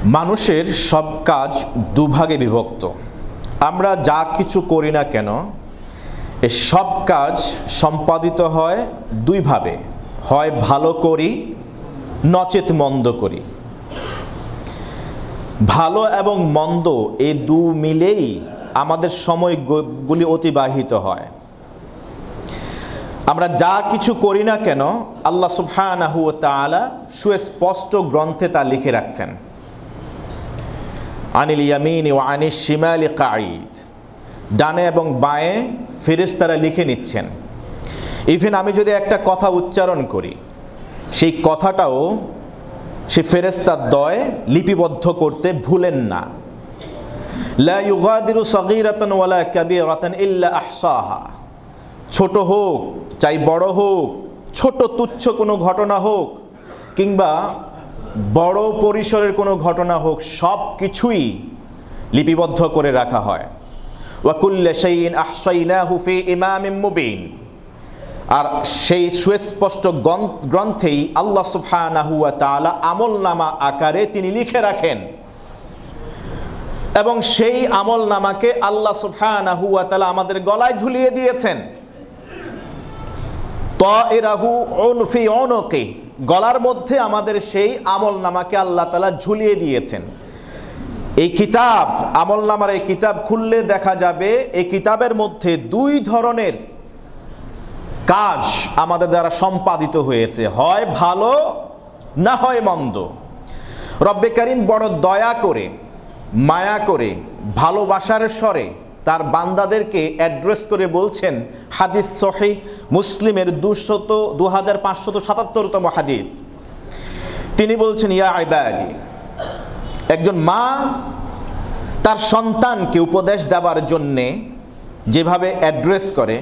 মানুষের সব কাজ দুভাগে বিভক্ত। আমরা যা কিছু করি না কেন এ সব কাজ সম্পাদিত হয় দুইভাবে, হয় ভালো করি নচেত মন্দ করি। ভালো এবং মন্দ এই দু মিলেই আমাদের সময়গুলি অতিবাহিত হয়। আমরা যা কিছু করি না কেন আল্লাহ সুবহানাহু ওয়া তাআলা সুস্পষ্ট গ্রন্থে তা লিখে রাখছেন। আনিল ইয়ামিনি ওয়া আনিশ শিমালি কাঈদ, ডানে এবং বাঁয়ে ফেরেশতারা লিখে নিচ্ছেন। ইভেন আমি যদি একটা কথা উচ্চারণ করি সেই কথাটাও সে ফেরেশতার দ্বয় লিপিবদ্ধ করতে ভুলেন না। লা ইউগাদিরু সগীরাতান ওয়ালা কাবীরাতান ইল্লা আহসাহা, ছোট হোক চাই বড় হোক, ছোট তুচ্ছ কোনো ঘটনা হোক কিংবা বড় পরিসরের কোনো ঘটনা হোক, সব কিছুই লিপিবদ্ধ করে রাখা হয়। ওয়া কুল্লা শাইইন আহসাইনাহু ফি ইমামিম মুবিন, আর সেই সুস্পষ্ট গ্রন্থেই আল্লাহ সুবহানাহু ওয়া তাআলা আমলনামা আকারে তিনি লিখে রাখেন এবং সেই আমলনামাকে আল্লাহ সুবহানাহু ওয়া তাআলা আমাদের গলায় ঝুলিয়ে দিয়েছেন। তাইরাহু উনফি উনুকি, গলার মধ্যে আমাদের সেই আমলনামাকে আল্লাহ তাআলা ঝুলিয়ে দিয়েছেন। এই কিতাব, আমলনামার এই কিতাব খুললে দেখা যাবে এই কিতাবের মধ্যে দুই ধরনের কাজ আমাদের দ্বারা সম্পাদিত হয়েছে, হয় ভালো না হয় মন্দ। রব্বে কারীম বড় দয়া করে, মায়া করে, ভালোবাসার স্বরে তার বান্দাদেরকে অ্যাড্রেস করে বলছেন। হাদিস সহিহ মুসলিমের 2577তম হাদিস। তিনি বলছেন, ইয়া ইবাদি, একজন মা তার সন্তানকে উপদেশ দেওয়ার জন্যে যেভাবে অ্যাড্রেস করে,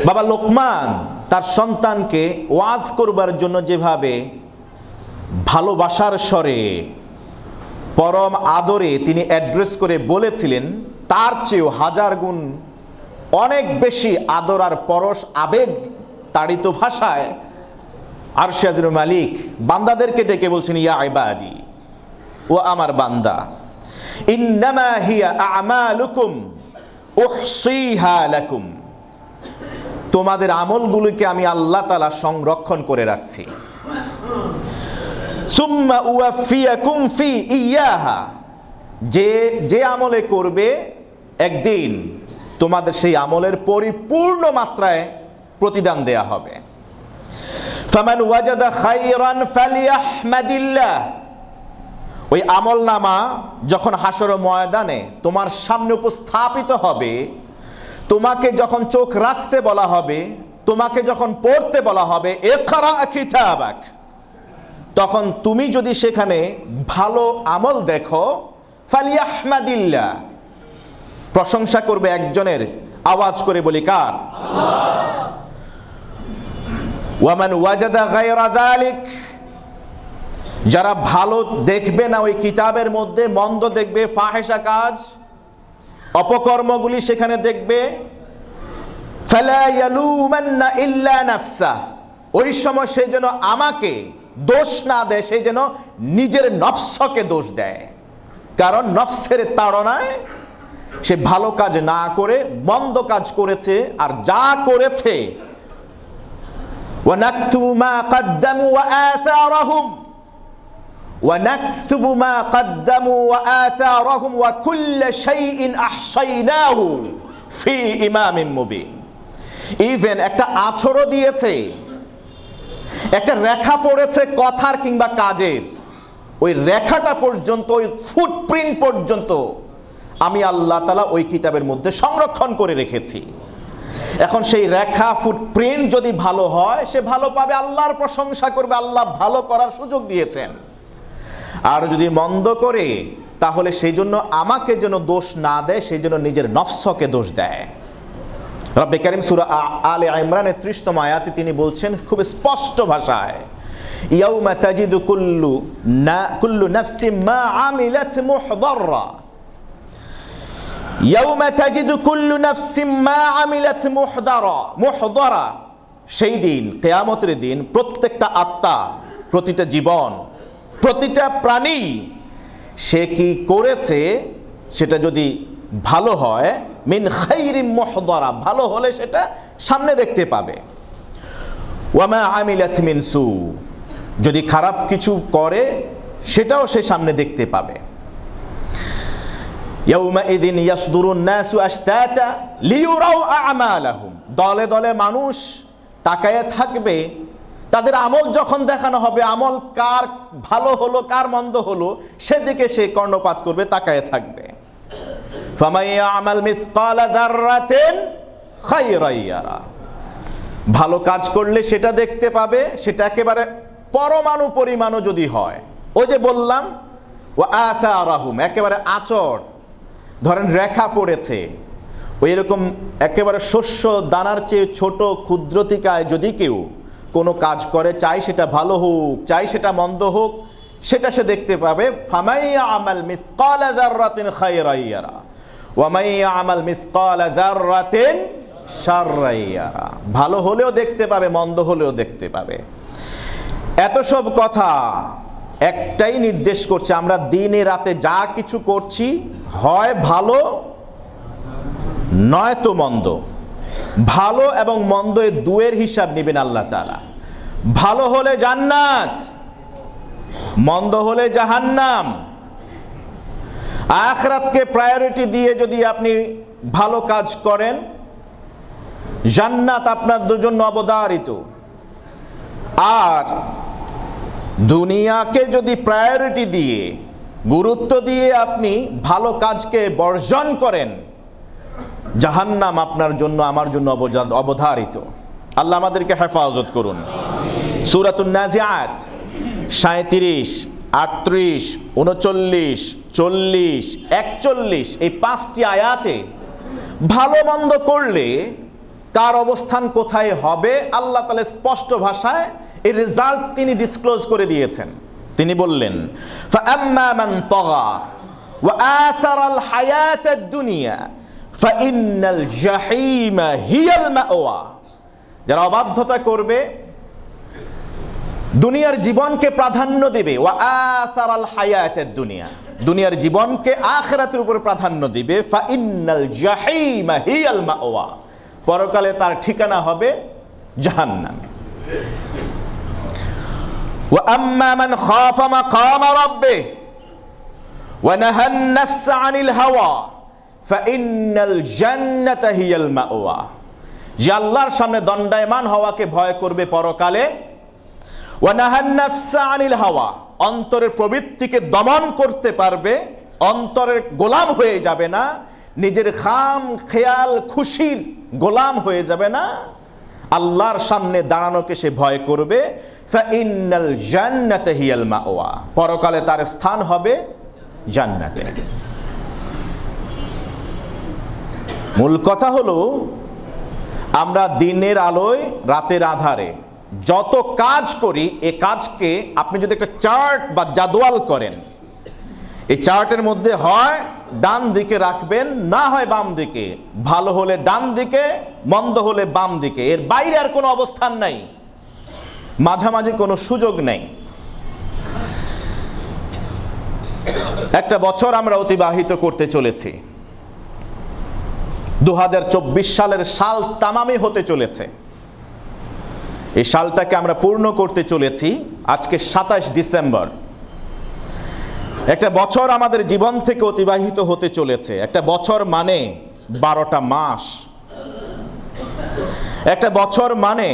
বাবা লোকমান তার সন্তানকে ওয়াজ করবার জন্য যেভাবে ভালোবাসার স্বরে পরম আদরে তিনি অ্যাড্রেস করে বলেছিলেন, তার চেয়েও হাজার গুণ অনেক বেশি আদর আর পরশ আবেগ তাড়িত ভাষায় আরশে আজিমের মালিক বান্দাদেরকে ডেকে বলছেন, ইয়া ইবাদি, ও আমার বান্দা, ইন্নামা হিয়া আমালুকুম উহসিহা লাকুম, তোমাদের আমলগুলোকে আমি আল্লাহ তাআলা সংরক্ষণ করে রাখছি। সুম্মা উওয়াফিয়াকুম ফি ইয়াহা, যে আমলে করবে একদিন তোমাদের সেই আমলের পরিপূর্ণ মাত্রায় প্রতিদান দেয়া হবে। ফামান ওয়াজাদা খায়রান ফালিয়াহমাদিল্লাহ, ওই আমলনামা যখন হাসর ময়দানে তোমার সামনে উপস্থাপিত হবে, তোমাকে যখন চোখ রাখতে বলা হবে, তোমাকে যখন পড়তে বলা হবে, ইকরা কিতাবাক, তখন তুমি যদি সেখানে ভালো আমল দেখো, ফালিয়াহমাদিল্লাহ, প্রশংসা করবে একজনের, আওয়াজ করে বলি কার? আল্লাহ। ওয়ামান ওয়াজাদা গায়রা যালিক, যারা ভালো দেখবে না ওই কিতাবের মধ্যে, মন্দ দেখবে, ফাহিশা কাজ, অপকর্মগুলি সেখানে দেখবে, ফালা ইয়ালুমান্না ইল্লা নাফসা, ওই সময় সে যেন আমাকে দোষ না দেয়, সে যেন নিজের নফসকে দোষ দেয়। কারণ নফসের তাড়নায় সে ভালো কাজ না করে মন্দ কাজ করেছে, আর যা করেছে ওয়া নাকতুবু মা কদ্দামু ওয়া আসারহুম ওয়া নাকতুবু মা কদ্দামু ওয়া আসারহুম ওয়া কুল্লা শাইইন আহসাইনাহু ফি ইমামিম মুবিন। ইভেন একটা আছরও দিয়েছে, একটা রেখা পড়েছে কথার কিংবা কাজের, ওই রেখাটা পর্যন্ত, ওই ফুটপ্রিন্ট পর্যন্ত আমি আল্লাহ তাআলা ওই কিতাবের মধ্যে সংরক্ষণ করে রেখেছি। এখন সেই রেখা ফুটপ্রিন্ট যদি ভালো হয়, সে ভালো পাবে, আল্লাহর প্রশংসা করবে, আল্লাহ ভালো করার সুযোগ দিয়েছেন। আর যদি মন্দ করে, তাহলে সেই জন্য আমাকে যেন দোষ না দেয়, সেই জন্য নিজের নফসকে দোষ দেয়। রব্বে কারীম সূরা আলে ইমরানের 30তম আয়াতে তিনি বলছেন খুব স্পষ্ট ভাষায়, ইয়াউমা তাজিদু কুল্লু নাফসিন মা আমিলাত মুহদাররা, ইয়াউমা তাজিদু কুল্লু নাফসিন মা আমিলাত মুহদারা, সেই দিন, কিয়ামতের দিন, প্রত্যেকটা আত্মা, প্রতিটা জীবন, প্রতিটা প্রাণী সে কি করেছে সেটা যদি ভালো হয়, মিন খাইরিম মুহদারা, ভালো হলে সেটা সামনে দেখতে পাবে। ওয়া মা আমিলাত মিন সু, যদি খারাপ কিছু করে সেটাও সে সামনে দেখতে পাবে। ইয়াউমাইযিন ইয়াসদুরুন নাসু আশতাতা লিয়ুরাউ আ'মালাহুম, দলে দলে মানুষ তাকায়ে থাকবে, তাদের আমল যখন দেখানো হবে, আমল কার ভালো হলো কার মন্দ হলো সেদিকে সে কর্ণপাত করবে, তাকায়ে থাকবে। ফামান ইয়া'মাল মিসকালা যাররাতিন খায়রান ইয়ারা, ভালো কাজ করলে সেটা দেখতে পাবে, সেটা একেবারে পরমাণু পরিমাণও যদি হয়। ওই যে বললাম ওয়া আসারাহুম, একেবারে আচর, ধরেন রেখা পড়েছে, ওই রকম একেবারে শস্য দানার চেয়ে ছোট ক্ষুদ্রতিকায় যদি কেউ কোনো কাজ করে, চাই সেটা ভালো হোক চাই সেটা মন্দ হোক, সেটা সে দেখতে পাবে। ফামান ইয়া'মাল মিসকালা যাররাতিন খায়রান ইয়ারা ওয়া মান ইয়া'মাল মিসকালা যাররাতিন শাররান ইয়ারা, ভালো হলেও দেখতে পাবে মন্দ হলেও দেখতে পাবে। এত সব কথা একটাই নির্দেশ করছে, আমরা দিনে রাতে যা কিছু করছি হয় ভালো নয়তো মন্দ। ভালো এবং মন্দ এই দুয়ের হিসাব নেবেন আল্লাহ তাআলা। ভালো হলে জান্নাত, মন্দ হলে জাহান্নাম। আখিরাতকে প্রায়োরিটি দিয়ে যদি আপনি ভালো কাজ করেন, জান্নাত আপনার জন্য অবধারিত। আর দুনিয়াকে যদি প্রায়োরিটি দিয়ে গুরুত্ব দিয়ে আপনি ভালো কাজকে বর্জন করেন, জাহান্নাম আপনার জন্য আমার জন্য অবধারিত। আল্লাহ আমাদেরকে হেফাজত করুন। সূরাতুন নাজিআত 37, 38, 39, 40, 41 এই 5টি আয়াতে ভালো মন্দ করলে কার অবস্থান কোথায় হবে আল্লাহ তাআলা স্পষ্ট ভাষায় এই রেজাল্ট তিনি ডিসক্লোজ করে দিয়েছেন। তিনি বললেন, ফাআম্মা মান তাগা ওয়া আসারাল হায়াতাদ দুনিয়া ফাইন্নাল জাহিমা হিয়াল মাওয়া, যারা অবাধ্যতা করবে, দুনিয়ার জীবনকে প্রাধান্য দেবে, ওয়া আসারাল হায়াতাদ দুনিয়া, দুনিয়ার জীবনকে আখিরাতের উপর প্রাধান্য দিবে, ফাইন্নাল জাহিমা হিয়াল মাওয়া, পরকালে তার ঠিকানা হবে জাহান্নামে। ওয়া আম্মা মান খাফা মাকাম রাব্বিহি ওয়া নাহান নাফসা আনিল হাওয়া ফাইন্নাল জান্নাতা হিয়াল মাওয়া, যে আল্লাহর সামনে দণ্ডায়মান হওয়াকে ভয় করবে পরকালে, ওয়া নাহান নাফসা আনিল হাওয়া, অন্তরের প্রবৃত্তিকে দমন করতে পারবে, অন্তরের গোলাম হয়ে যাবে না, নিজের খাম খেয়াল খুশির গোলাম হয়ে যাবে না, আল্লাহর সামনে দাঁড়ানোকে সে ভয় করবে, ফাইন্নাল জান্নাতা হিয়াল মাওয়া, পরকালে তার স্থান হবে জান্নাতে। মূল কথা হলো, আমরা দিনের আলোয় রাতের আধারে যত কাজ করি, এ কাজকে আপনি যদি একটা চার্ট বা জাদওয়াল করেন, এই চার্টের মধ্যে হয় ডান দিকে রাখবেন, না হয় বাম দিকে, ভালো হলে ডান দিকে, মন্দ হলে বাম দিকে, এর বাইরে আর কোনো অবস্থান নাই, মাঝামাঝি কোনো সুযোগ নেই। একটা বছর আমরা অতিবাহিত করতে চলেছি, 2024 সালের সাল তামামি হতে চলেছে। এই সালটাকে আমরা পূর্ণ করতে চলেছি আজকে 27 ডিসেম্বর। একটা বছর আমাদের জীবন থেকে অতিবাহিত হতে চলেছে। একটা বছর মানে 12টা মাস, একটা বছর মানে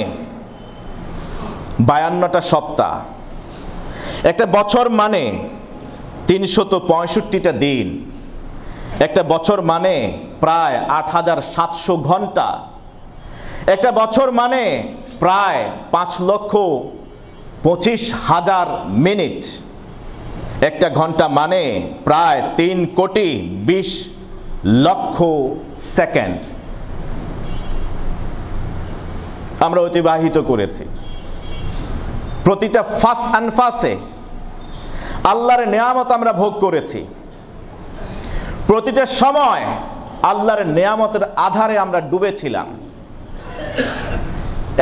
52টা সপ্তাহ, একটা বছর মানে 365টা দিন, একটা বছর মানে প্রায় 8700 ঘন্টা, একটা বছর মানে প্রায় 5,25,000 মিনিট, একটা ঘন্টা মানে প্রায় 3,20,00,000 সেকেন্ড আমরা অতিবাহিত করেছি। প্রতিটা ফাস আনফাসে আল্লাহর নেয়ামত আমরা ভোগ করেছি। প্রতিটা সময় আল্লাহর নেয়ামতের আধারে আমরা ডুবেছিলাম।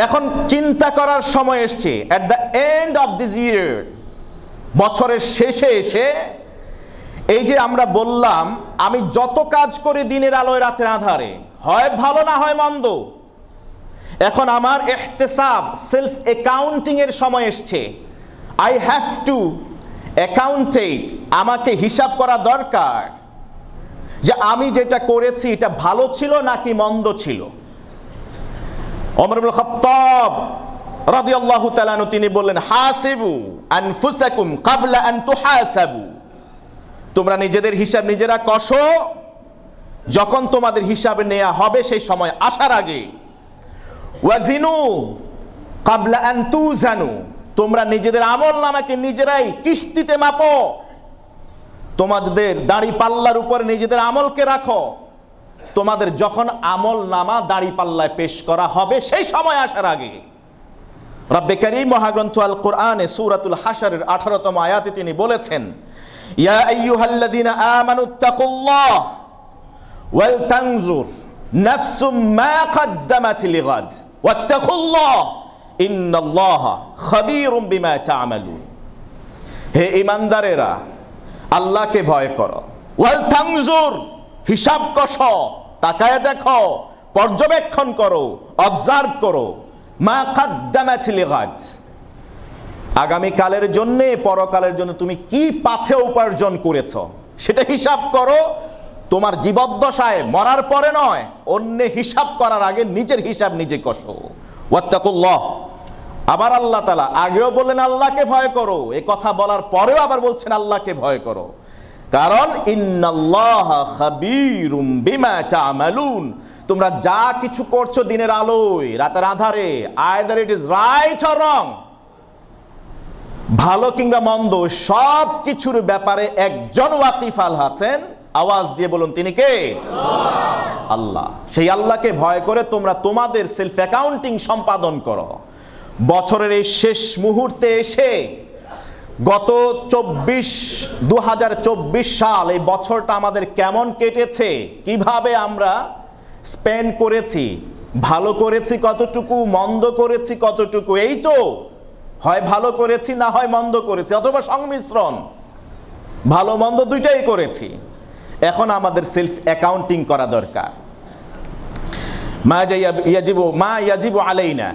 এখন চিন্তা করার সময় এসছে, at the end of this ইয়ার, বছরের শেষে এসে এই যে আমরা বললাম আমি যত কাজ করি দিনের আলোয় রাতের আধারে, হয় ভালো না হয় মন্দ, এখন আমার ইহতিসাব সেলফ অ্যাকাউন্টিং এর সময় এসছে। আই হ্যাভ টু অ্যাকাউন্টেট, আমাকে হিসাব করা দরকার যে আমি যেটা করেছি এটা ভালো ছিল নাকি মন্দ ছিল। ওমর ইবনে খাত্তাব রাদিয়াল্লাহু তাআলা আনহু তিনি বললেন, হাসিবু আনফুসাকুম ক্বাবলা আন তুহাসাবু, তোমরা নিজেদের হিসাব নিজেরা কষো, যখন তোমাদের হিসাব নেওয়া হবে সেই সময় আসার আগে। ওয়াজিনু ক্বাবলা আন তুজানু, তোমরা নিজেদের আমল নামাকে নিজেরাই কিস্তিতে মাপো, তোমাদের দাড়ি পাল্লার উপর নিজেদের আমলকে রাখো, তোমাদের যখন আমল নামা দাড়ি পাল্লায় পেশ করা হবে সেই সময় আসার আগে। রব্বে কারীম মহাগ্রন্থ আল কোরআনে সূরাতুল হাশরের 18তম আয়াতে তিনি বলেছেন, ইয়া আইয়ুহাল্লাযীনা আমানুত্তাকুল্লাহ ওয়াল তানজুর নাফসুম মা কদ্দামাত লিগাদ ওয়াত্তাকুল্লাহ ইন্নাল্লাহা খাবীরুম বিমা তা'মালুন। হে ঈমানদারেরা, আল্লাহকে ভয় করো, ওয়াল তানজুর, হিসাব কষো, তাকায় দেখো, পর্যবেক্ষণ করো, অবজার্ভ করো, মা কদ্দামাত লিগাদ, আগামী কালের জন্য পরকালের জন্য তুমি কি পাথে উপার্জন করেছো সেটা হিসাব করো। তোমার জীবদ্দশায় মরার পরে নয়, অন্য হিসাব করার আগে নিজের হিসাব নিজে কষো। ওয়াত্তাকুল্লাহ, আবার আল্লাহ তাআলা আগেও বললেন আল্লাহকে ভয় করো, এ কথা বলার পরেও আবার বলছেন আল্লাহকে ভয় করো, কারণ ইন্নাল্লাহা খাবীরুম বিমা তা'মালুন, তোমরা যা কিছু করছো দিনের আলোয় রাতের আধারে, either it is right or wrong, ভালো কিংবা মন্দ, সব কিছুর ব্যাপারে একজন ওয়াকিফ আল আছেন। আওয়াজ দিয়ে বলুন তিনি কে? আল্লাহ। সেই আল্লাহকে ভয় করে তোমরা তোমাদের সেলফ অ্যাকাউন্টিং সম্পাদন করো। বছরের এই শেষ মুহূর্তে এসে গত 2024 সাল, এই বছরটা আমাদের কেমন কেটেছে, কিভাবে আমরা স্পেন্ড করেছি, ভালো করেছি কতটুকু, মন্দ করেছি কতটুকু, এই তো হয় ভালো করেছি না হয় মন্দ করেছি, অথবা সংমিশ্রণ, ভালো মন্দ দুইটাই করেছি। এখন আমাদের সেলফ অ্যাকাউন্টিং করা দরকার। মা ইয়াজিবু আলাইনা,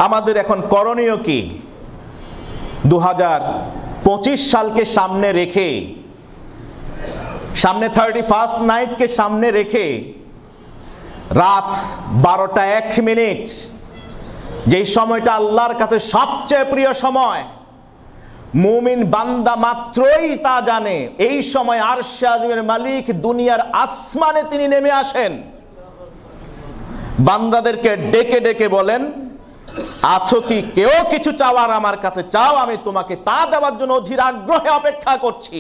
আমাদের এখন করণীয় কি? 2025 সালকে সামনে রেখে, সামনে 31st নাইটকে সামনে রেখে, রাত 12টা 1 মিনিট, যেই সময়টা আল্লাহর কাছে সবচেয়ে প্রিয় সময়, মুমিন বান্দা মাত্রই তা জানে, এই সময় আরশে আজিমের মালিক দুনিয়ার আসমানে তিনি নেমে আসেন, বান্দাদেরকে ডেকে ডেকে বলেন, আছো কি কেউ কিছু চাওয়ার আমার কাছে চাও, আমি তোমাকে তা দেওয়ার জন্য অধীর আগ্রহে অপেক্ষা করছি।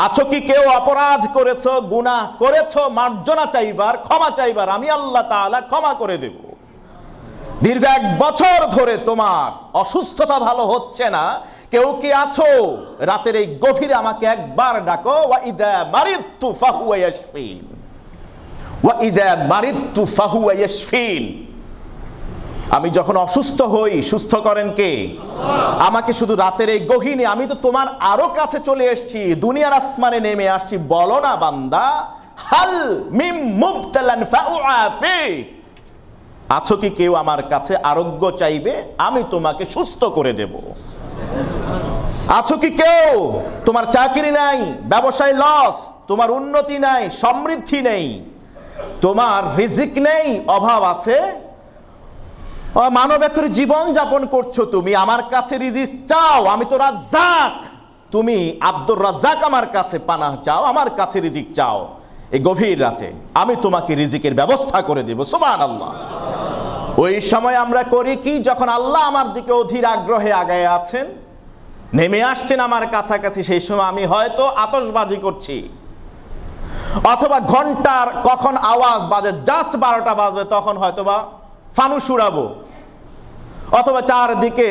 আছো কি কেউ অপরাধ করেছো, গুনাহ করেছো, মার্জনা চাইবার, ক্ষমা চাইবার, আমি আল্লাহ তাআলা ক্ষমা করে দেব। দীর্ঘ 1 বছর ধরে তোমার অসুস্থতা ভালো হচ্ছে না, কেউ কি আছো রাতের এই গভীরে আমাকে একবার ডাকো। ওয়া ইযা মারিদতু ফাহুয়া ইয়াশফিন, ওয়া ইযা মারিদতু ফাহুয়া ইয়াশফিন, আমি যখন অসুস্থ হই সুস্থ করেন কে? আমাকে শুধু রাতের এই গহীনে, আমি তো তোমার আরো কাছে চলে এসেছি, দুনিয়ার আসমানে নেমে আসছি, বলো না বান্দা, হাল মিম মুবতালান ফাউআফি, আছো কি কেউ আমার কাছে আরোগ্য চাইবে, আমি তোমাকে সুস্থ করে দেব। আছো কি কেউ, তোমার চাকরি নাই, ব্যবসায় লস, তোমার উন্নতি নাই, সমৃদ্ধি নেই, তোমার রিজিক নেই, অভাব আছে, মানবেতর জীবন যাপন করছো, তুমি আমার কাছে রিজিক চাও, আমি তো রাজ্জাক, তুমি আব্দুর রাজ্জাক, আমার কাছে পানাহ চাও, আমার কাছে রিজিক চাও, এই গভীর রাতে আমি তোমাকে রিজিকের ব্যবস্থা করে দেব। সুবহানাল্লাহ। ওই সময় আমরা করি কি? যখন আল্লাহ আমার দিকে অধীর আগ্রহে আগায় আছেন, নেমে আসছেন আমার কাছাকাছি, সেই সময় আমি হয়তো আতশবাজি করছি, অথবা ঘন্টার কখন আওয়াজ বাজে, জাস্ট 12টা বাজবে, তখন হয়তোবা ফানুস উড়াবো, অথবা চারদিকে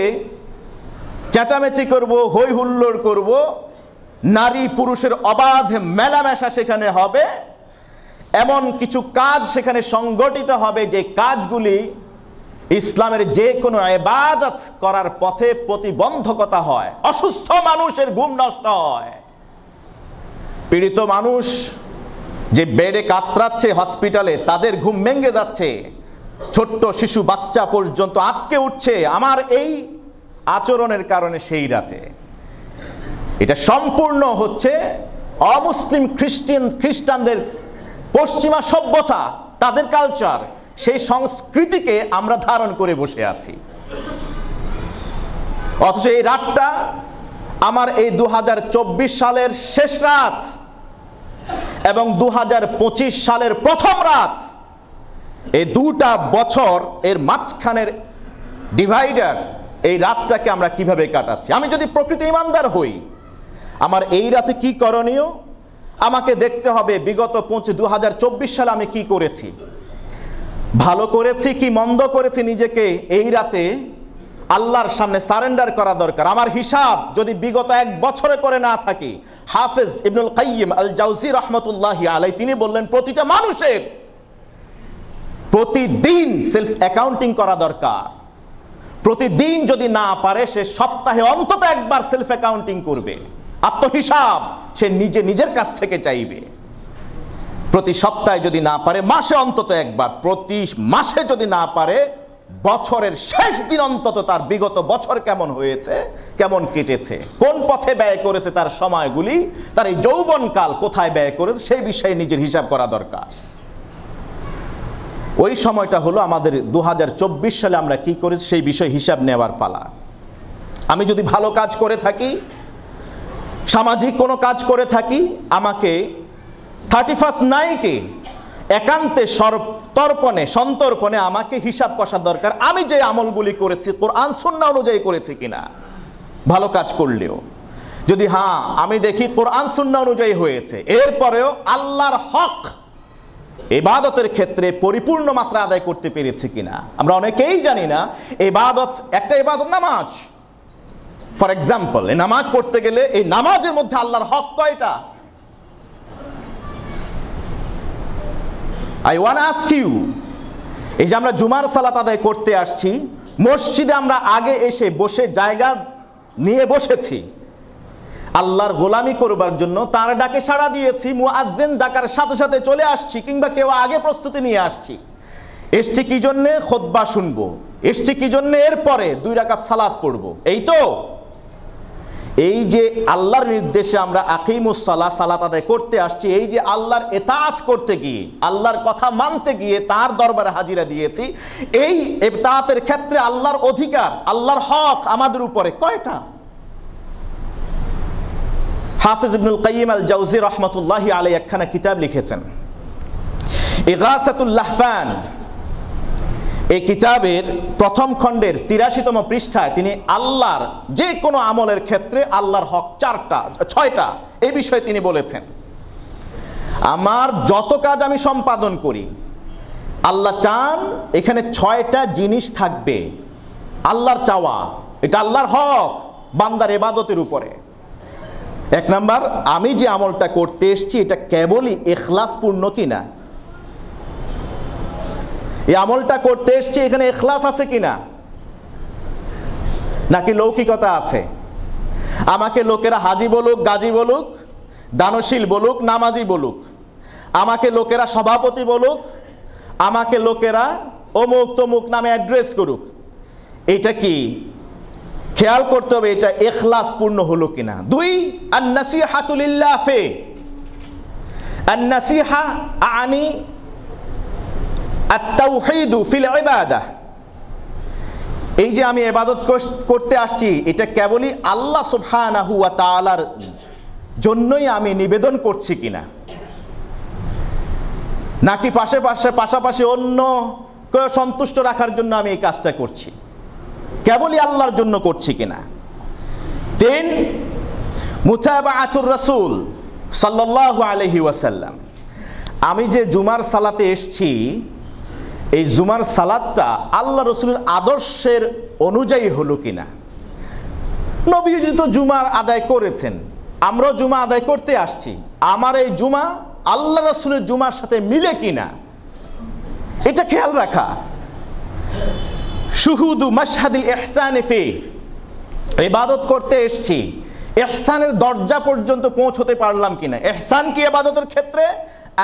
চেঁচামেচি করব, হই হুল্লোড় করব, নারী পুরুষের অবাধ মেলামেশা সেখানে হবে, এমন কিছু কাজ সেখানে সংগঠিত হবে যে কাজগুলি ইসলামের যে কোনো ইবাদত করার পথে প্রতিবন্ধকতা হয়, অসুস্থ মানুষের ঘুম নষ্ট হয়, পীড়িত মানুষ যে বেডে কাতরাচ্ছে হসপিটালে, তাদের ঘুম ভেঙে যাচ্ছে, ছোট্ট শিশু বাচ্চা পর্যন্ত আটকে উঠছে আমার এই আচরণের কারণে সেই রাতে। এটা সম্পূর্ণ হচ্ছে অমুসলিম খ্রিস্টানদের পশ্চিমা সভ্যতা, তাদের কালচার, সেই সংস্কৃতিকে আমরা ধারণ করে বসে আছি। অথচ এই রাতটা আমার এই 2024 সালের শেষ রাত এবং 2025 সালের প্রথম রাত, এই দুটা বছর এর মাঝখানের ডিভাইডার, এই রাতটাকে আমরা কিভাবে কাটাচ্ছি। আমি যদি প্রকৃত ইমানদার হই, আমার এই রাতে কি করণীয় আমাকে দেখতে হবে। বিগত 2024 সালে আমি কি করেছি, ভালো করেছি কি মন্দ করেছি, নিজেকে এই রাতে আল্লাহর সামনে সারেন্ডার করা দরকার। আমার হিসাব যদি বিগত 1 বছরে করে না থাকি, হাফেজ ইবনুল কাইয়িম আল জাওজি রাহমাতুল্লাহি আলাইহি তিনি বললেন প্রতিটা মানুষের প্রতিদিন সেলফ অ্যাকাউন্টিং করা দরকার। প্রতিদিন যদি না পারে, সে সপ্তাহে অন্তত একবার সেলফ অ্যাকাউন্টিং করবে, আত্মহিসাব সে নিজের কাছ থেকে চাইবে। প্রতি সপ্তাহে যদি না পারে, মাসে অন্তত একবার, প্রতি মাসে যদি না পারে, বছরের শেষ দিন অন্তত তার বিগত বছর কেমন হয়েছে, কেমন কেটেছে, কোন পথে ব্যয় করেছে তার সময়গুলি, তার এই যৌবনকাল কোথায় ব্যয় করেছে, সেই বিষয়ে নিজের হিসাব করা দরকার। ওই সময়টা হলো আমাদের 2024 সালে আমরা কি করেছি সেই বিষয়ে হিসাব নেওয়ার পালা। আমি যদি ভালো কাজ করে থাকি, সামাজিক কোনো কাজ করে থাকি, আমাকে 31st নাইটে একান্তে সন্তর্পণে আমাকে হিসাব কষা দরকার। আমি যে আমলগুলি করেছি কোরআন সুন্নাহ অনুযায়ী করেছি কিনা। ভালো কাজ করলেও যদি হ্যাঁ আমি দেখি কোরআন সুন্নাহ অনুযায়ী হয়েছে, এরপরেও আল্লাহর হক ইবাদতের ক্ষেত্রে পরিপূর্ণ মাত্রা আদায় করতে পেরেছি কিনা। আমরা অনেকেই জানি না ইবাদত, একটা ইবাদত নামাজ ফর এক্সাম্পল, এই নামাজ পড়তে গেলে এই নামাজের মধ্যে আল্লাহর হক কয়টা? I want to ask you, এই যে আমরা জুমার সালাত আদায় করতে আসছি, মসজিদে আমরা আগে এসে বসে জায়গা নিয়ে বসেছি আল্লাহর গোলামি করবার জন্য, তার ডাকে সাড়া দিয়েছি, মুয়াজ্জিন ডাকার সাথে সাথে চলে আসছি, কিংবা কেউ আগে প্রস্তুতি নিয়ে আসছি। এসছি কি জন্যে? খুতবা শুনবো। এসছি কি জন্যে? এরপরে 2 রাকাত সালাত পড়বো। এই তো, এই যে আল্লাহর নির্দেশে আমরা আকিমুস সালাহ সালাত আদায় করতে আসছি, এই যে আল্লাহর ইতাআত করতে গিয়ে, আল্লাহর কথা মানতে গিয়ে তার দরবারে হাজিরা দিয়েছি, এই ইতাআতের ক্ষেত্রে আল্লাহর অধিকার, আল্লাহর হক আমাদের উপরে কয়টা? হাফেজ ইবনুল কাইয়িম আল জাওজি রাহমাতুল্লাহি আলাইহি একখানা কিতাব লিখেছেন, ইগাসাতুল লাহফান। এই কিতাবের প্রথম খণ্ডের 83তম পৃষ্ঠায় তিনি আল্লাহর যে কোনো আমলের ক্ষেত্রে আল্লাহর হক 6টা এই বিষয়ে তিনি বলেছেন। আমার যত কাজ আমি সম্পাদন করি, আল্লাহ চান এখানে 6টা জিনিস থাকবে। আল্লাহর চাওয়া, এটা আল্লাহর হক বান্দার ইবাদতের উপরে। 1 নাম্বার, আমি যে আমলটা করতে এসেছি এটা কেবলই ইখলাসপূর্ণ কিনা। এই আমলটা করতে এসেছি এখানে ইখলাস আছে কিনা, নাকি লৌকিকতা আছে। আমাকে লোকেরা হাজি বলুক, গাজী বলুক, দানশীল বলুক, নামাজি বলুক, আমাকে লোকেরা সভাপতি বলুক, আমাকে লোকেরা অমুক তমুক নামে অ্যাড্রেস করুক, এটা কি খেয়াল করতে হবে এটা ইখলাসপূর্ণ হলো কিনা। 2, আন-নাসিহাতু লিল্লাহ ফি আন-নাসিহা আনি আত-তাওহীদু ফিল ইবাদাহ। এই যে আমি ইবাদত করতে আসছি এটা কেবলই আল্লাহ সুবহানাহু ওয়া তাআলার জন্যই আমি নিবেদন করছি কিনা, নাকি পাশাপাশি অন্য কেউ সন্তুষ্ট রাখার জন্য আমি এই কাজটা করছি, কেবলই আল্লাহর জন্য করছি কিনা। 3, মুতাবাআতুর রাসূল সাল্লাল্লাহু আলাইহি ওয়াসাল্লাম। আমি যে জুমার সালাতে এসেছি, এই জুমার সালাতটা আল্লাহ রসুলের আদর্শের অনুযায়ী হলো কিনা। নবীজি তো জুমার আদায় করেছেন, আমরাও জুমা আদায় করতে আসছি, আমার এই জুমা আল্লাহ রসুলের জুমার সাথে মিলে কিনা, এটা খেয়াল রাখা। শুহুদু মাশহাদিল ইহসানি ফি, ইবাদত করতে এসেছি, ইহসানের দরজা পর্যন্ত পৌঁছতে পারলাম কিনা। ইহসান কি ইবাদতের ক্ষেত্রে?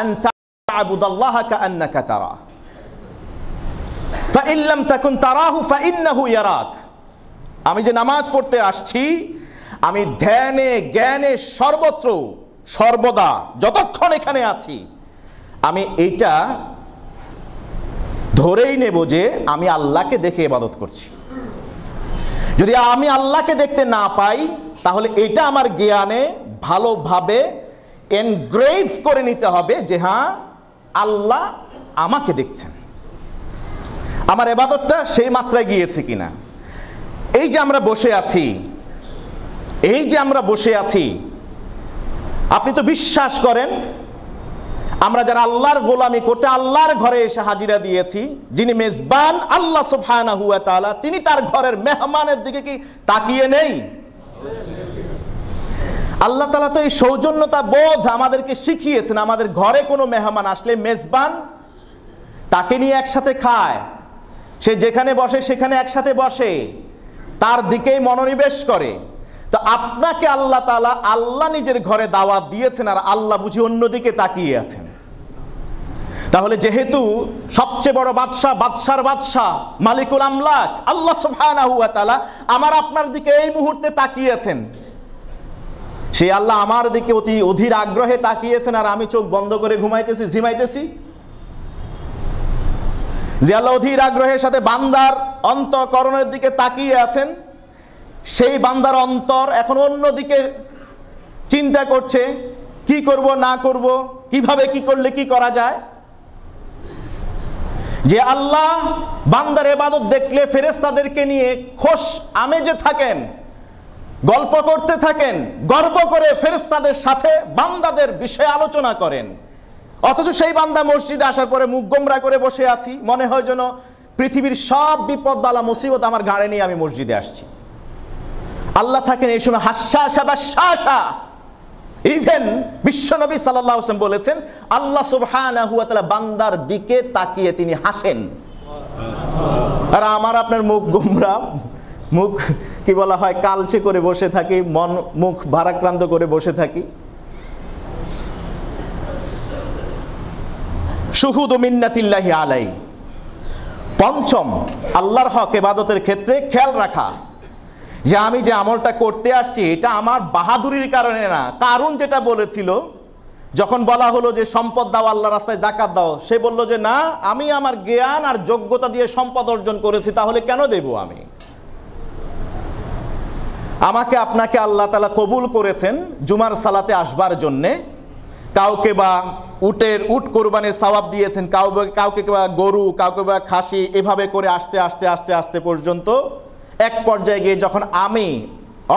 আন তা'বুদাল্লাহা কাআন্নাকা তারা ফা ইন লাম তাকুন তারাহু ফা ইন্নাহু ইয়ারাক। আমি যে নামাজ পড়তে আসছি, আমি ধ্যানে জ্ঞানে সর্বত্র সর্বদা যতক্ষণ এখানে আছি, আমি এইটা ধরেই নেব যে আমি আল্লাহকে দেখে ইবাদত করছি। যদি আমি আল্লাহকে দেখতে না পাই, তাহলে এটা আমার জ্ঞানে ভালোভাবে এনগ্রেভ করে নিতে হবে যে হ্যাঁ, আল্লাহ আমাকে দেখছেন, আমার ইবাদতটা সেই মাত্রায় গিয়েছে কিনা। এই যে আমরা বসে আছি, এই যে আমরা বসে আছি, আপনি তো বিশ্বাস করেন আমরা যারা আল্লাহর গোলামি করতে আল্লাহর ঘরে এসে হাজিরা দিয়েছি, যিনি মেজবান আল্লাহ সুবহানাহু ওয়া তাআলা, তিনি তার ঘরের মেহমানের দিকে কি তাকিয়ে নেই? আল্লাহ তাআলা তো এই সৌজন্যতা বোধ আমাদেরকে শিখিয়েছেন। আমাদের ঘরে কোনো মেহমান আসলে মেজবান তাকে নিয়ে একসাথে খায়, সে যেখানে বসে সেখানে একসাথে বসে, তার দিকেই মনোনিবেশ করে। তো আপনাকে আল্লাহ তাআলা আল্লাহ নিজের ঘরে দাওয়াত দিয়েছেন, আর আল্লাহ বুঝি অন্যদিকে তাকিয়ে আছেন। তাহলে যেহেতু সবচেয়ে বড় বাদশাহ, বাদশার বাদশাহ, মালিকুল আমলাক আল্লাহ সুবহানাহু ওয়া তাআলা আমার আপনার দিকে এই মুহূর্তে তাকিয়েছেন, সেই আল্লাহ আমার দিকে অতি অধীর আগ্রহে তাকিয়েছেন, আর আমি চোখ বন্ধ করে ঘুমাইতেছি, ঝিমাইতেছি। যে আল্লাহ অধীর আগ্রহের সাথে বান্দার অন্তঃকরণের দিকে তাকিয়ে আছেন, সেই বান্দার অন্তর এখন অন্যদিকে চিন্তা করছে, কি করব না করব, কিভাবে কি করলে কি করা যায়। যে আল্লাহ বান্দার ইবাদত দেখলে ফেরেশতাদেরকে নিয়ে খোশ আমেজে থাকেন, গল্প করতে থাকেন, গর্ব করে ফেরেশতাদের সাথে বান্দাদের বিষয়ে আলোচনা করেন, অথচ সেই বান্দা মসজিদে আসার পরে মুখ গোমরা করে বসে আছি, মনে হয় যেন পৃথিবীর সব বিপদ বালা মুসিবত আমার ঘাড়ে নিয়ে আমি মসজিদে আসছি। আল্লাহ থাকেন এই সময় হাস্যাসা বা শাসা। ইভেন বিশ্বনবী সাল্লাল্লাহু আলাইহি ওয়াসাল্লাম বলেছেন, আল্লাহ সুবহানাহু ওয়া তাআলা বান্দার দিকে তাকিয়ে তিনি হাসেন। আর আমার আপনার মুখ গোমরা, মুখ কি বলা হয়, কালচে করে বসে থাকি, মুখ ভারাক্রান্ত করে বসে থাকি। শুহুদু মিন্নাতিল্লাহি আলাই। পঞ্চম, আল্লাহর হক ইবাদতের ক্ষেত্রে খেয়াল রাখা যে আমি যে আমলটা করতে আসছি এটা আমার বাহাদুরির কারণে না। কারণ যেটা বলেছিল, যখন বলা হলো যে সম্পদ দাও, আল্লাহর রাস্তায় যাকাত দাও, সে বলল যে না, আমি আমার জ্ঞান আর যোগ্যতা দিয়ে সম্পদ অর্জন করেছি, তাহলে কেন দেব আমি? আমাকে আপনাকে আল্লাহ তাআলা কবুল করেছেন জুমার সালাতে আসবার জন্যে। কাউকে বা উট কোরবানির সওয়াব দিয়েছেন, কাউকে বা গরু, কাউকে বা খাসি, এভাবে করে আস্তে আস্তে আস্তে আস্তে পর্যন্ত এক পর্যায়ে গিয়ে যখন আমি,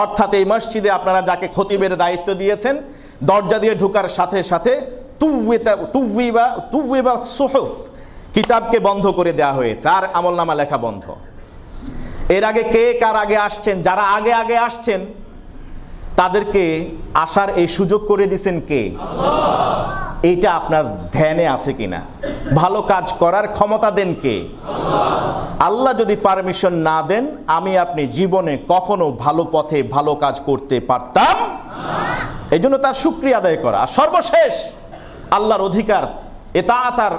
অর্থাৎ এই মসজিদে আপনারা যাকে খতিবের দায়িত্ব দিয়েছেন, দরজা দিয়ে ঢোকার সাথে সাথে তুওয়িবা সুহুফ, কিতাবকে বন্ধ করে দেওয়া হয়েছে, আর আমলনামা লেখা বন্ধ। এর আগে কে কার আগে আসছেন, যারা আগে আগে আসছেন তাদেরকে আসার এই সুযোগ করে দিয়েছেন কে? আল্লাহ। এইটা আপনার ধ্যানে আছে কিনা? ভালো কাজ করার ক্ষমতা দেন কে? আল্লাহ। আল্লাহ যদি পারমিশন না দেন, আমি আপনি জীবনে কখনো ভালো পথে ভালো কাজ করতে পারতাম না। এই জন্য তার শুকরিয়া আদায় করা। আর সর্বশেষ আল্লাহর অধিকার এতাআত আর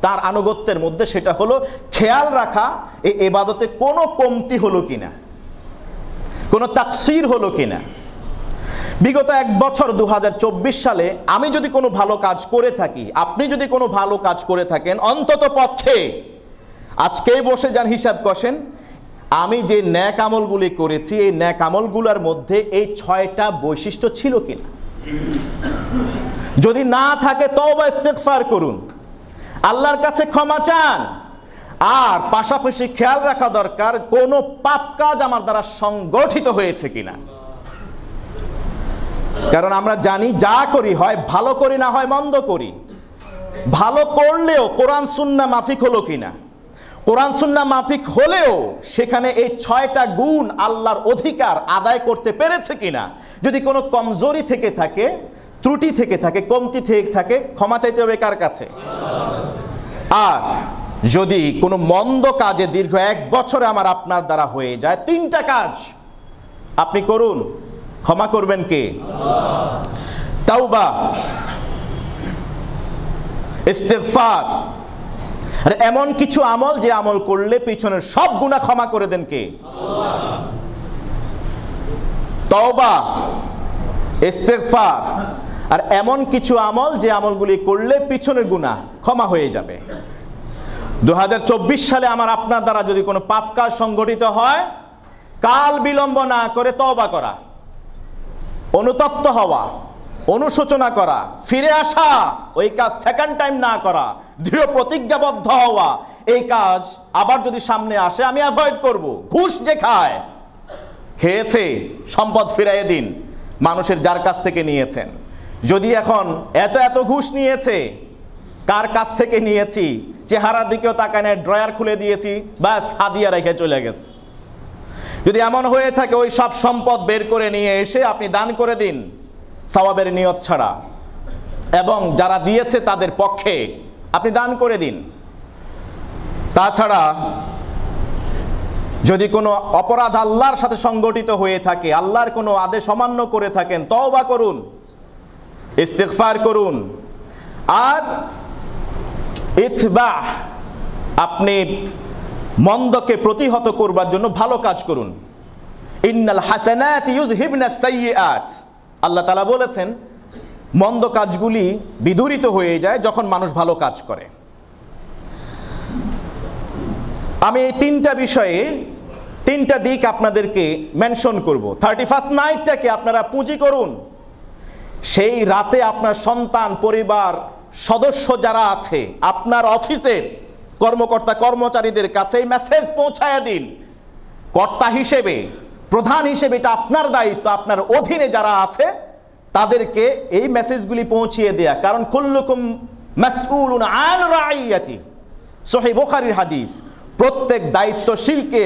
তার আনুগত্যের মধ্যে সেটা হলো খেয়াল রাখা এই ইবাদতে কোনো কমতি হলো কিনা, কোনো তাকসির হলো কিনা। বিগত এক বছর 2024 সালে আমি যদি কোনো ভালো কাজ করে থাকি, আপনি যদি কোনো ভালো কাজ করে থাকেন, অন্তত পক্ষে আজকেই বসে যান, হিসাব কষেন, আমি যে ন্যাক আমলগুলি করেছি এই ন্যাক আমলগুলোর মধ্যে এই 6টা বৈশিষ্ট্য ছিল কিনা। যদি না থাকে তওবা ইস্তিগফার করুন, আল্লাহর কাছে ক্ষমা চান, আর পাশাপাশি খেয়াল রাখা দরকার কোনো পাপ কাজ আমার দ্বারা সংগঠিত হয়েছে কিনা। কারণ আমরা জানি যা করি হয় ভালো করি, না হয় মন্দ করি। ভালো করলেও কোরআন সুন্নাহ মাফিক হলো কিনা, কোরআন সুন্নাহ মাফিক হলেও সেখানে এই 6টা গুণ আল্লাহর অধিকার আদায় করতে পেরেছে কিনা। যদি কোনো কমজোরি থেকে থাকে, ত্রুটি থেকে থাকে, কমতি থেকে থাকে, ক্ষমা চাইতে হবে কার কাছে? আর যদি কোনো মন্দ কাজে দীর্ঘ 1 বছরে আমার আপনার দ্বারা হয়ে যায়, 3টা কাজ আপনি করুন, ক্ষমা করবেন কে? তাওবা, ইস্তিগফার, আর এমন কিছু আমল যে আমল করলে পিছনের সব গুনাহ ক্ষমা করে দেন কে? তাওবা, ইস্তিগফার, আর এমন কিছু আমল যে আমলগুলি করলে পিছনের গুনাহ ক্ষমা হয়ে যাবে। 2024 সালে আমার আপনার দ্বারা যদি কোনো পাপ কাজ সংগঠিত হয়, কাল বিলম্ব না করে তওবা করা, অনুতপ্ত হওয়া, অনুশোচনা করা, ফিরে আসা, ওই কাজ সেকেন্ড টাইম না করা, দৃঢ় প্রতিজ্ঞাবদ্ধ হওয়া, এই কাজ আবার যদি সামনে আসে আমি অ্যাভয়েড করব। ঘুষ যে খায়, খেয়েছে, সম্পদ ফিরিয়ে দিন মানুষের যার কাছ থেকে নিয়েছেন। যদি এখন এত এত ঘুষ নিয়েছে, কার কাছ থেকে নিয়েছি চেহারার দিকেও তাকায় না, ড্রয়ার খুলে দিয়েছি, ব্যাস হাদিয়া রেখে চলে গেছে। যদি এমন হয়ে থাকে, ওই সব সম্পদ বের করে নিয়ে এসে আপনি দান করে দিন সওয়াবের নিয়ত ছাড়া, এবং যারা দিয়েছে তাদের পক্ষে আপনি দান করে দিন। তাছাড়া যদি কোনো অপরাধ আল্লাহর সাথে সংগঠিত হয়ে থাকে, আল্লাহর কোনো আদেশ অমান্য করে থাকেন, তওবা করুন, ইস্তিগফার করুন। আর ইতবাহ, আপনি মন্দকে প্রতিহত করবার জন্য ভালো কাজ করুন। ইন্নাল হাসানাতি ইউযহিবনাস সাইয়্যাত, আল্লাহ তাআলা বলেছেন মন্দ কাজগুলি বিদূরিত হয়ে যায় যখন মানুষ ভালো কাজ করে। আমি এই তিনটা বিষয়ে তিনটা দিক আপনাদেরকে মেনশন করব। 31st নাইটটাকে আপনারা পুঁজি করুন। সেই রাতে আপনার সন্তান, পরিবার, সদস্য যারা আছে, আপনার অফিসের কর্মকর্তা কর্মচারীদের কাছে এই মেসেজ পৌঁছায় দিন। কর্তা হিসেবে, প্রধান হিসেবে এটা আপনার দায়িত্ব। আপনার অধীনে যারা আছে তাদেরকে এই মেসেজগুলি পৌঁছিয়ে দেয়া। কারণ কুল্লুকুম মাসউলুন আন রাইয়াতি, সহিহ বুখারীর হাদিস। প্রত্যেক দায়িত্বশীলকে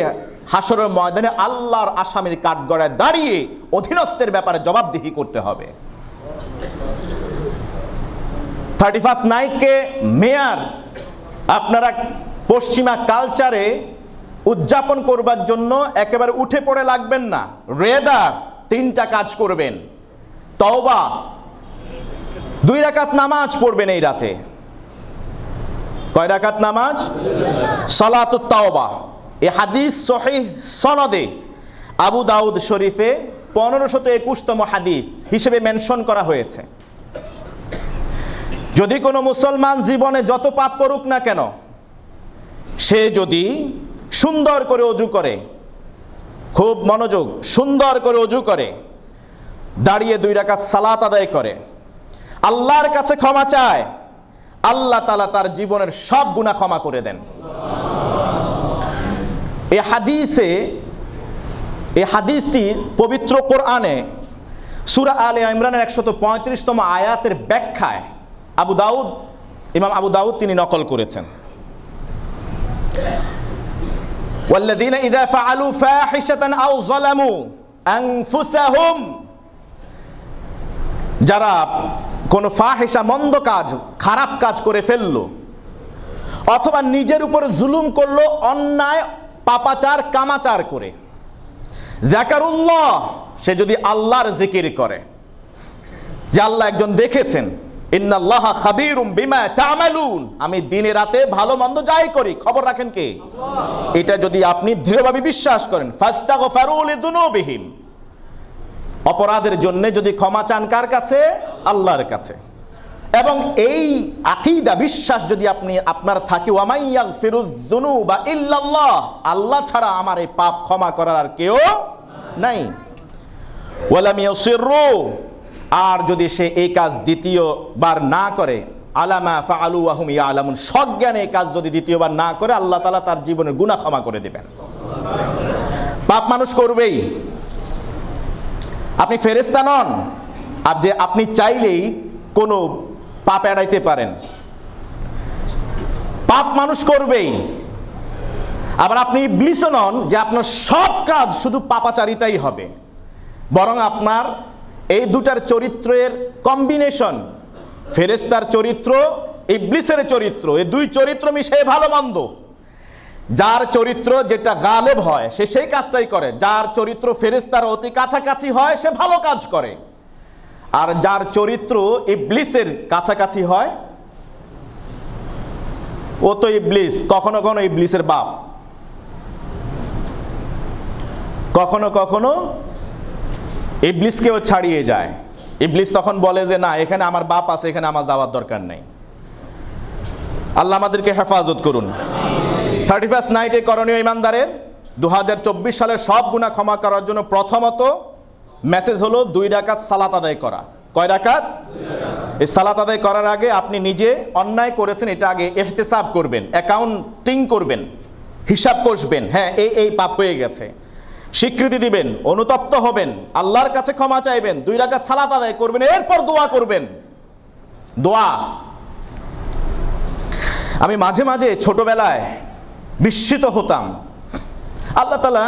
হাসরের ময়দানে আল্লাহর আসামির কাঠগড়ায় দাঁড়িয়ে অধীনস্থের ব্যাপারে জবাবদিহি করতে হবে। 31st নাইটকে মেয়ার আপনারা পশ্চিমা কালচারে উদযাপন করবার জন্য একেবারে উঠে পড়ে লাগবেন না। রেদার তিনটা কাজ করবেন। তওবা, 2 রাকাত নামাজ পড়বেন এই রাতে। কয় রাকাত নামাজ? সালাতুত তাওবা। এই হাদিস সহিহ সনদে আবু দাউদ শরীফে 1521তম হাদিস হিসেবে মেনশন করা হয়েছে। যদি কোনো মুসলমান জীবনে যত পাপ করুক না কেন, সে যদি সুন্দর করে ওযু করে, খুব মনোযোগ, সুন্দর করে ওযু করে, দাঁড়িয়ে 2 রাকাত সালাত আদায় করে, আল্লাহর কাছে ক্ষমা চায়, আল্লাহ তাআলা তার জীবনের সব গুনাহ ক্ষমা করে দেন। এই হাদিসটি পবিত্র কোরআনে সূরা আলে ইমরানের 135তম আয়াতের ব্যাখ্যায় ইমাম আবু দাউদ তিনি নকল করেছেন। ওয়াল্লাযীনা ইযা ফাআলু ফাহিশাতান আও যালামু আনফুসাহুম, যারা কোনো ফাহিশা, মন্দ কাজ, খারাপ কাজ করে ফেললো, অথবা নিজের উপরে জুলুম করলো, অন্যায় পাপাচার কামাচার করে, যাকারুল্লাহ, সে যদি আল্লাহর জিকির করে, যে আল্লাহ একজন দেখেছেন, ইন্নাল্লাহা খাবীরুম বিমা তা'মালুন, আমি দিনে রাতে ভালো মন্দ যাই করি খবর রাখেন কে? এটা যদি আপনি দৃঢ়ভাবে বিশ্বাস করেন, ফাস্তাগফিরু লিযুনুবিহিম, অপরাধের জন্য যদি ক্ষমা চান কার কাছে? আল্লাহর কাছে। এবং এই আকীদা, বিশ্বাস যদি আপনার থাকে, ওয়া মান ইয়াগফিরুয যুনুবা ইল্লাল্লাহ, আল্লাহ ছাড়া আমার এই পাপ ক্ষমা করার আর কেউ নাই। ওয়া লাম ইউসিররু, আর যদি সে এই কাজ দ্বিতীয়বার না করে, আলামা ফাআলু ওয়া হুম ইয়ালামুন, সজ্ঞানে এই কাজ যদি দ্বিতীয়বার না করে, আল্লাহ তাআলা তার জীবনের গুনাহ ক্ষমা করে দিবেন। পাপ মানুষ করবেই, আপনি ফেরেশতা নন আর যে আপনি চাইলেই কোনো পাপ এড়াইতে পারেন। পাপ মানুষ করবেই। আবার আপনি ইবলীসও নন যে আপনার সব কাজ শুধু পাপাচারিতাই হবে, বরং আপনার এই দুটার চরিত্রের কম্বিনেশন, ফেরেশতার চরিত্র, ইবলীসের চরিত্র, এই দুই চরিত্র মিশে ভালো মন্দ। যার চরিত্র যেটা গালেব হয় সে সেই কাজটাই করে, যার চরিত্র ফেরেশতার অতি কাছাকাছি হয় সে ভালো কাজ করে, আর যার চরিত্র ইবলিসের কাছাকাছি হয় ও তো ইবলিস, কখনো কখনো ইবলিসের বাপ, কখনো কখনো ইবলিসকেও ছাড়িয়ে যায়। ইবলিস তখন বলে যে না, এখানে আমার বাপ আছে, এখানে আমার যাওয়ার দরকার নেই। আল্লাহ আমাদেরকে হেফাজত করুন। 31st নাইটে করণীয় ইমানদারের 2024 সালের সব গুনাহ ক্ষমা করার জন্য প্রথমত মেসেজ হলো 2 রাকাত সালাত আদায় করা। কয় রাকাত? 2 রাকাত। এই সালাত আদায় করার আগে আপনি নিজে অন্যায় করেছেন এটা আগে ইহতিসাব করবেন, অ্যাকাউন্টিং করবেন, হিসাব কষবেন, হ্যাঁ এই পাপ হয়ে গেছে, স্বীকৃতি দিবেন, অনুতপ্ত হবেন, আল্লাহর কাছে ক্ষমা চাইবেন, 2 রাকাত সালাত আদায় করবেন, এরপর দোয়া করবেন। দোয়া আমি মাঝে মাঝে ছোটবেলায় বিস্মিত হতাম, আল্লাহ তাআলা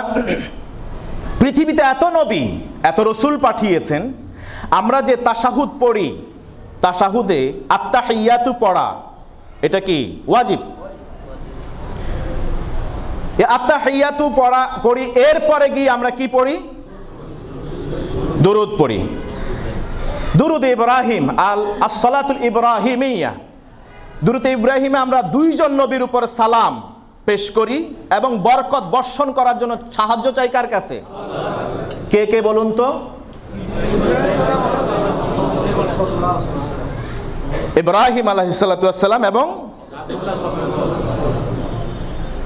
পৃথিবীতে এত নবী এত রসুল পাঠিয়েছেন, আমরা যে তাশাহুদ পড়ি, তাশাহুদে আত্তাহিয়াতু পড়া এটা কি ওয়াজিব? আত্তাহিয়াতু পড়ি, এরপরে গিয়ে আমরা কি পড়ি? দুরুদ পড়ি। দুরুদ ইব্রাহিম আসসালাতুল ইব্রাহিমিয়া, দুরুদ ইব্রাহিমে আমরা 2 জন নবীর উপর সালাম পেশ করি এবং বরকত বর্ষণ করার জন্য সাহায্য চাই কার কাছে? কে কে বলুন তো? ইব্রাহিম আলাইহিস সালাতু ওয়াস সালাম এবং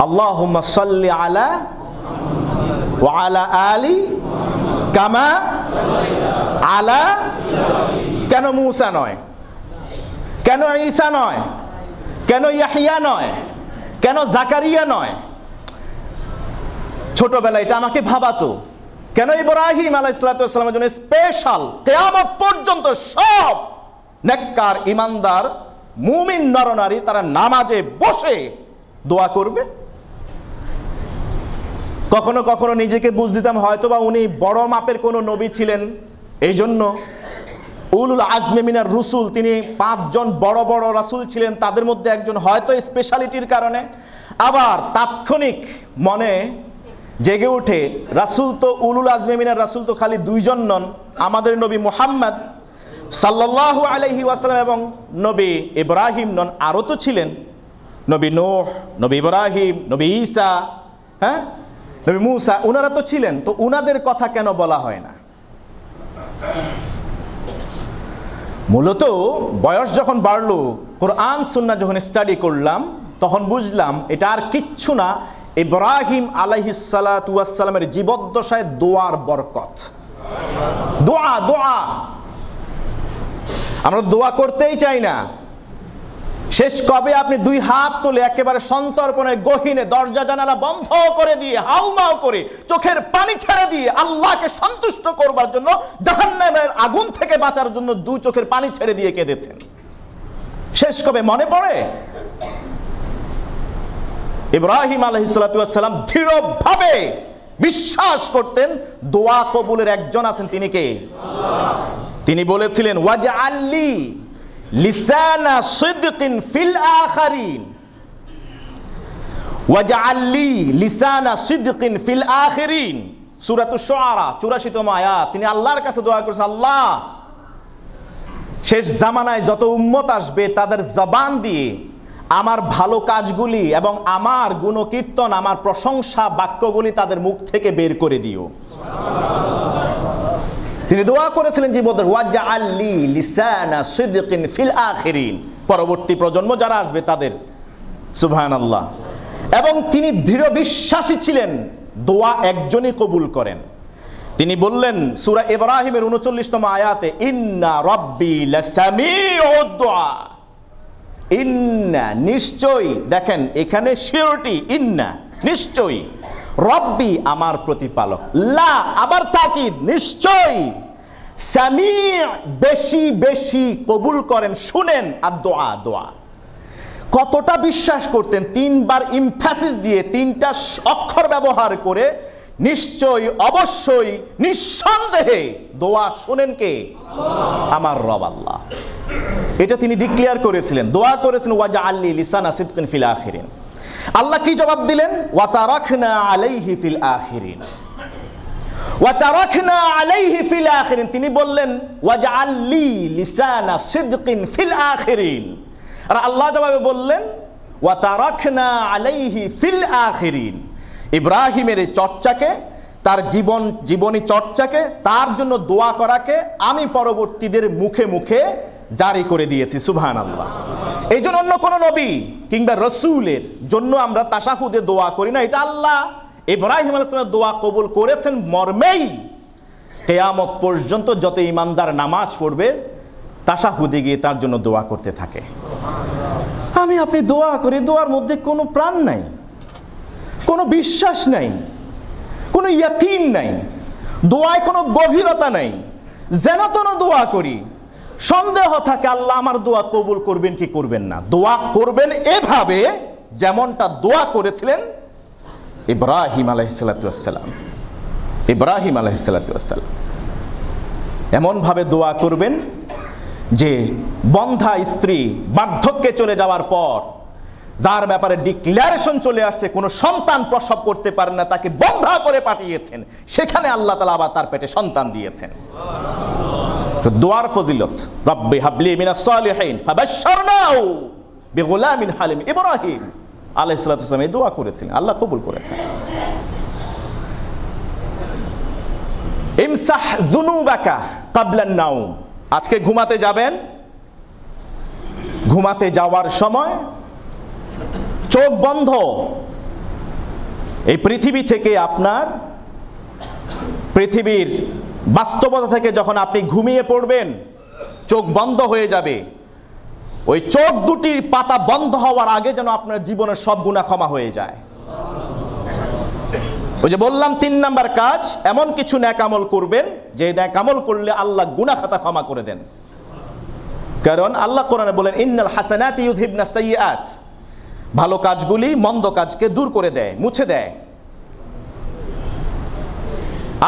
আল্লাহুম্মা সাল্লি আলা ওয়া আলা আলি কামা আলা। কেন মূসা নয়? কেন ঈসা নয়? কেন ইয়াহইয়া নয়? কেন জাকারিয়া নয়? ছোটবেলায় এটা আমাকে ভাবাতো, কেন ইব্রাহিম আলাইহিস সালাতু ওয়াস সালামের জন্য স্পেশাল কিয়ামত পর্যন্ত সব নেককার ইমানদার মুমিন নরনারী তারা নামাজে বসে দোয়া করবে? কখনো কখনো নিজেকে বুঝ দিতাম হয়তোবা উনি বড় মাপের কোনো নবী ছিলেন, এই জন্য উলুল আজমে মিনার রসুল, তিনি 5 জন বড় বড় রাসূল ছিলেন, তাদের মধ্যে একজন, হয়তো স্পেশালিটির কারণে। আবার তাৎক্ষণিক মনে জেগে ওঠে রাসূল তো উলুল আজমে মিনার রাসূল তো খালি 2 জন নন, আমাদের নবী মুহাম্মদ সাল্লাল্লাহু আলাইহি ওয়াসাল্লাম এবং নবী ইব্রাহিম নন, আরও তো ছিলেন নবী নূহ, নবী ইব্রাহিম, নবী ঈসা, হ্যাঁ নবী মূসা, ওনারা তো ছিলেন, তো ওনাদের কথা কেন বলা হয় না? মূলত বয়স যখন বাড়লো, কোরআন সুন্নাহ যখন স্টাডি করলাম, তখন বুঝলাম এটা আর কিচ্ছু না, ইব্রাহিম আলাইহিস সালাতু ওয়াস সালামের জীবদ্দশায় দোয়ার বরকত। দোয়া দোয়া আমরা দোয়া করতেই চাই না। শেষ কবে আপনি 2 হাত তুলে একেবারে সন্তর্পণে গহীনে দরজা জানালা বন্ধ করে দিয়ে হাউমাউ করে চোখের পানি ছেড়ে দিয়ে আল্লাহকে সন্তুষ্ট করবার জন্য, জাহান্নামের আগুন থেকে বাঁচার জন্য 2 চোখের পানি ছেড়ে দিয়ে কেঁদেছেন? শেষ কবে মনে পড়ে? ইব্রাহিম আলাইহিস সালাতু ওয়াস সালাম দৃঢ়ভাবে বিশ্বাস করতেন দোয়া কবুলের একজন আছেন, তিনি কে? আল্লাহ। তিনি বলেছিলেন ওয়াজআল্লি লিসানা সিদকিন ফিল আখিরিন, ওয়াজআল্লি লিসানা সিদকিন ফিল আখিরিন, সূরাতুশ শুআরা 84তম আয়াত। তিনি আল্লাহর কাছে দোয়া করেছেন, আল্লাহ শেষ জামানায় যত উম্মত আসবে তাদের জবান দিয়ে আমার ভালো কাজগুলি এবং আমার গুণকীর্তন, আমার প্রশংসা বাক্যগুলি তাদের মুখ থেকে বের করে দিও। তিনি দোয়া করেছিলেন জীবনের ওয়াজআল্লি লিসানা সিদকিন ফিল আখিরিন, পরবর্তী প্রজন্ম যারা আসবে তাদের। সুবহানাল্লাহ। এবং তিনি দৃঢ় বিশ্বাসী ছিলেন দোয়া একজনই কবুল করেন। তিনি বললেন সূরা ইব্রাহিমের 39তম আয়াতে, ইন্না রাব্বি লাসামিউদ দুআ, ইন্না নিশ্চয়ই, দেখেন এখানে শিওরিটি, ইন্না নিশ্চয়ই, রব্বি আমার প্রতিপালক, লা আবার তাকিদ নিশ্চয়ই, সামি বেশি বেশি কবুল করেন, শুনেন, আর দোয়া দোয়া। কতটা বিশ্বাস করতেন, 3 বার ইমফ্যাসিস দিয়ে 3টা অক্ষর ব্যবহার করে, নিশ্চয়ই, অবশ্যই, নিঃসন্দেহে দোয়া শুনেন কে? আমার রব আল্লাহ। এটা তিনি ডিক্লেয়ার করেছিলেন, দোয়া করেছেন ওয়াজআল্লি লিসানা সিদকিন ফিল আখিরিন। আল্লাহ কি জবাব দিলেন? ওয়া তারাকনা আলাইহি ফিল আখিরিন, ওয়া তারাকনা আলাইহি ফিল আখিরিন। তিনি বললেন ওয়াজআল লি লিসানা সিদকিন ফিল আখিরিন। আর আল্লাহ জবাবে বললেন ওয়া তারাকনা আলাইহি ফিল আখিরিন। ইব্রাহিমের এই চর্চাকে, তার জীবনী চর্চাকে, তার জন্য দোয়া করাকে আমি পরবর্তীদের মুখে মুখে জারি করে দিয়েছি। সুবহানাল্লাহ। এই জন্য অন্য কোনো নবী কিংবা রসুলের জন্য আমরা তাশাহুদে দোয়া করি না। এটা আল্লাহ ইব্রাহিম আলাইহিস সালামের দোয়া কবুল করেছেন মর্মেই কিয়ামত পর্যন্ত যত ইমানদার নামাজ পড়বে তাশাহুদে গিয়ে তার জন্য দোয়া করতে থাকে। আমি আপনি দোয়া করি, দোয়ার মধ্যে কোনো প্রাণ নাই, কোনো বিশ্বাস নাই, কোনো ইয়াকিন নাই, দোয়ায় কোনো গভীরতা নাই। যেন তেন দোয়া করি, সন্দেহ থাকে আল্লাহ আমার দোয়া কবুল করবেন কি করবেন না। দোয়া করবেন এভাবে যেমনটা দোয়া করেছিলেন ইব্রাহিম আলাইহিসসালাতু ওয়াসসালাম। ইব্রাহিম আলাইহিসসালাতু ওয়াসসালাম এমনভাবে দোয়া করবেন যে বন্ধা স্ত্রী বার্ধক্যে চলে যাওয়ার পর, যার ব্যাপারে ডিক্লারেশন চলে আসছে কোনো সন্তান প্রসব করতে পারেন না, তাকে বন্ধা করে পাঠিয়েছেন, সেখানে আল্লাহ তাআলা আবার তার পেটে সন্তান দিয়েছেন। দোয়ার ফজিলত, রব্বি হাবলি মিনাস সালিহিন ফাবাশশারনাহু বিগুলামিন হালিম। ইব্রাহিম আলাইহিস সালাতু ওয়াসসালাম এই দোয়া করেছিলেন, আল্লাহ কবুল করেছেন। ইমসাহ যুনুবাকা ক্বাবলান নাওম। আজকে ঘুমাতে যাবেন, ঘুমাতে যাওয়ার সময় চোখ বন্ধ। এই পৃথিবী থেকে আপনার, পৃথিবীর বাস্তবতা থেকে যখন আপনি ঘুমিয়ে পড়বেন, চোখ বন্ধ হয়ে যাবে। ওই চোখ দুটির পাতা বন্ধ হওয়ার আগে যেন আপনার জীবনের সব গুনাহ ক্ষমা হয়ে যায়। ওই যে বললাম 3 নাম্বার কাজ, এমন কিছু নেক আমল করবেন যে নেক আমল করলে আল্লাহ গুনাহ খাতা ক্ষমা করে দেন। কারণ আল্লাহ কোরআনে বলেন ইন্নাল হাসানাতি ইউযহিবনাস সাইয়্যাত, ভালো কাজগুলি মন্দ কাজকে দূর করে দেয়, মুছে দেয়।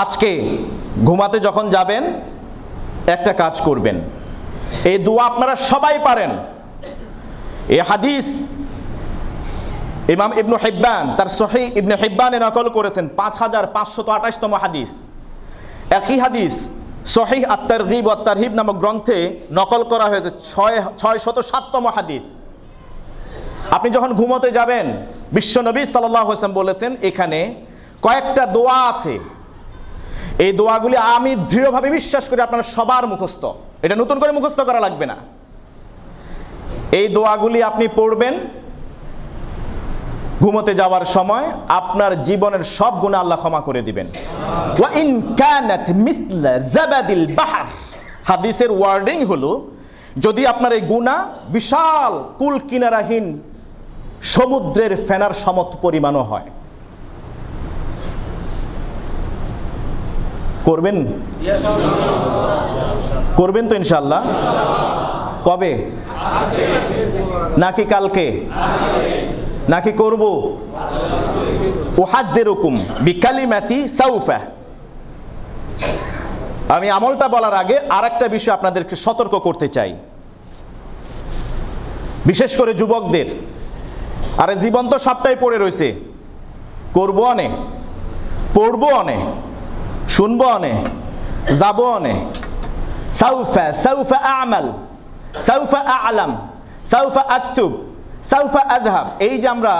আজকে ঘুমাতে যখন যাবেন একটা কাজ করবেন, এই দোয়া আপনারা সবাই পারেন। এই হাদিস ইমাম ইবনে হিব্বান তার সহিহ ইবনে হিব্বানে নকল করেছেন, 5528তম হাদিস। একই হাদিস সহিহ আত-তারগীব ওয়াত তারহিব নামক গ্রন্থে নকল করা হয়েছে, 607তম হাদিস। আপনি যখন ঘুমোতে যাবেন, বিশ্বনবী সাল্লাল্লাহু আলাইহি ওয়াসাল্লাম বলেছেন এখানে কয়েকটা দোয়া আছে, এই দোয়াগুলি আমি দৃঢ়ভাবে বিশ্বাস করি আপনারা সবার মুখস্থ, এটা নতুন করে মুখস্থ করা লাগবে না। এই দোয়াগুলি আপনি পড়বেন ঘুমোতে যাওয়ার সময়, আপনার জীবনের সব গুনাহ আল্লাহ ক্ষমা করে দিবেন। ওয়া ইন কানাত মিসলা জাবাদিল বাহর, হাদিসের ওয়ার্ডিং হলো যদি আপনার এই গুনাহ বিশাল কুল কিনারাহীন সমুদ্রের ফেনার সমত পরিমাণও হয়, করবেন? করবেন তো ইনশাআল্লাহ? কবে? নাকি কালকে? নাকি করব? উহাদ্দিরুকুম বিকালিমাতি সাউফা। আমি আমলটা বলার আগে আরেকটা বিষয় আপনাদেরকে সতর্ক করতে চাই, বিশেষ করে যুবকদের। আরে জীবন তো সবটাই পড়ে রয়েছে, করবো অনেক, পড়বো অনেক, শুনবো অনেক, যাবো অনেক। সাউফা সাউফা আমাল, সাউফা আলাম, সাউফা আকতুব, সাউফা আযহাব। এই যে আমরা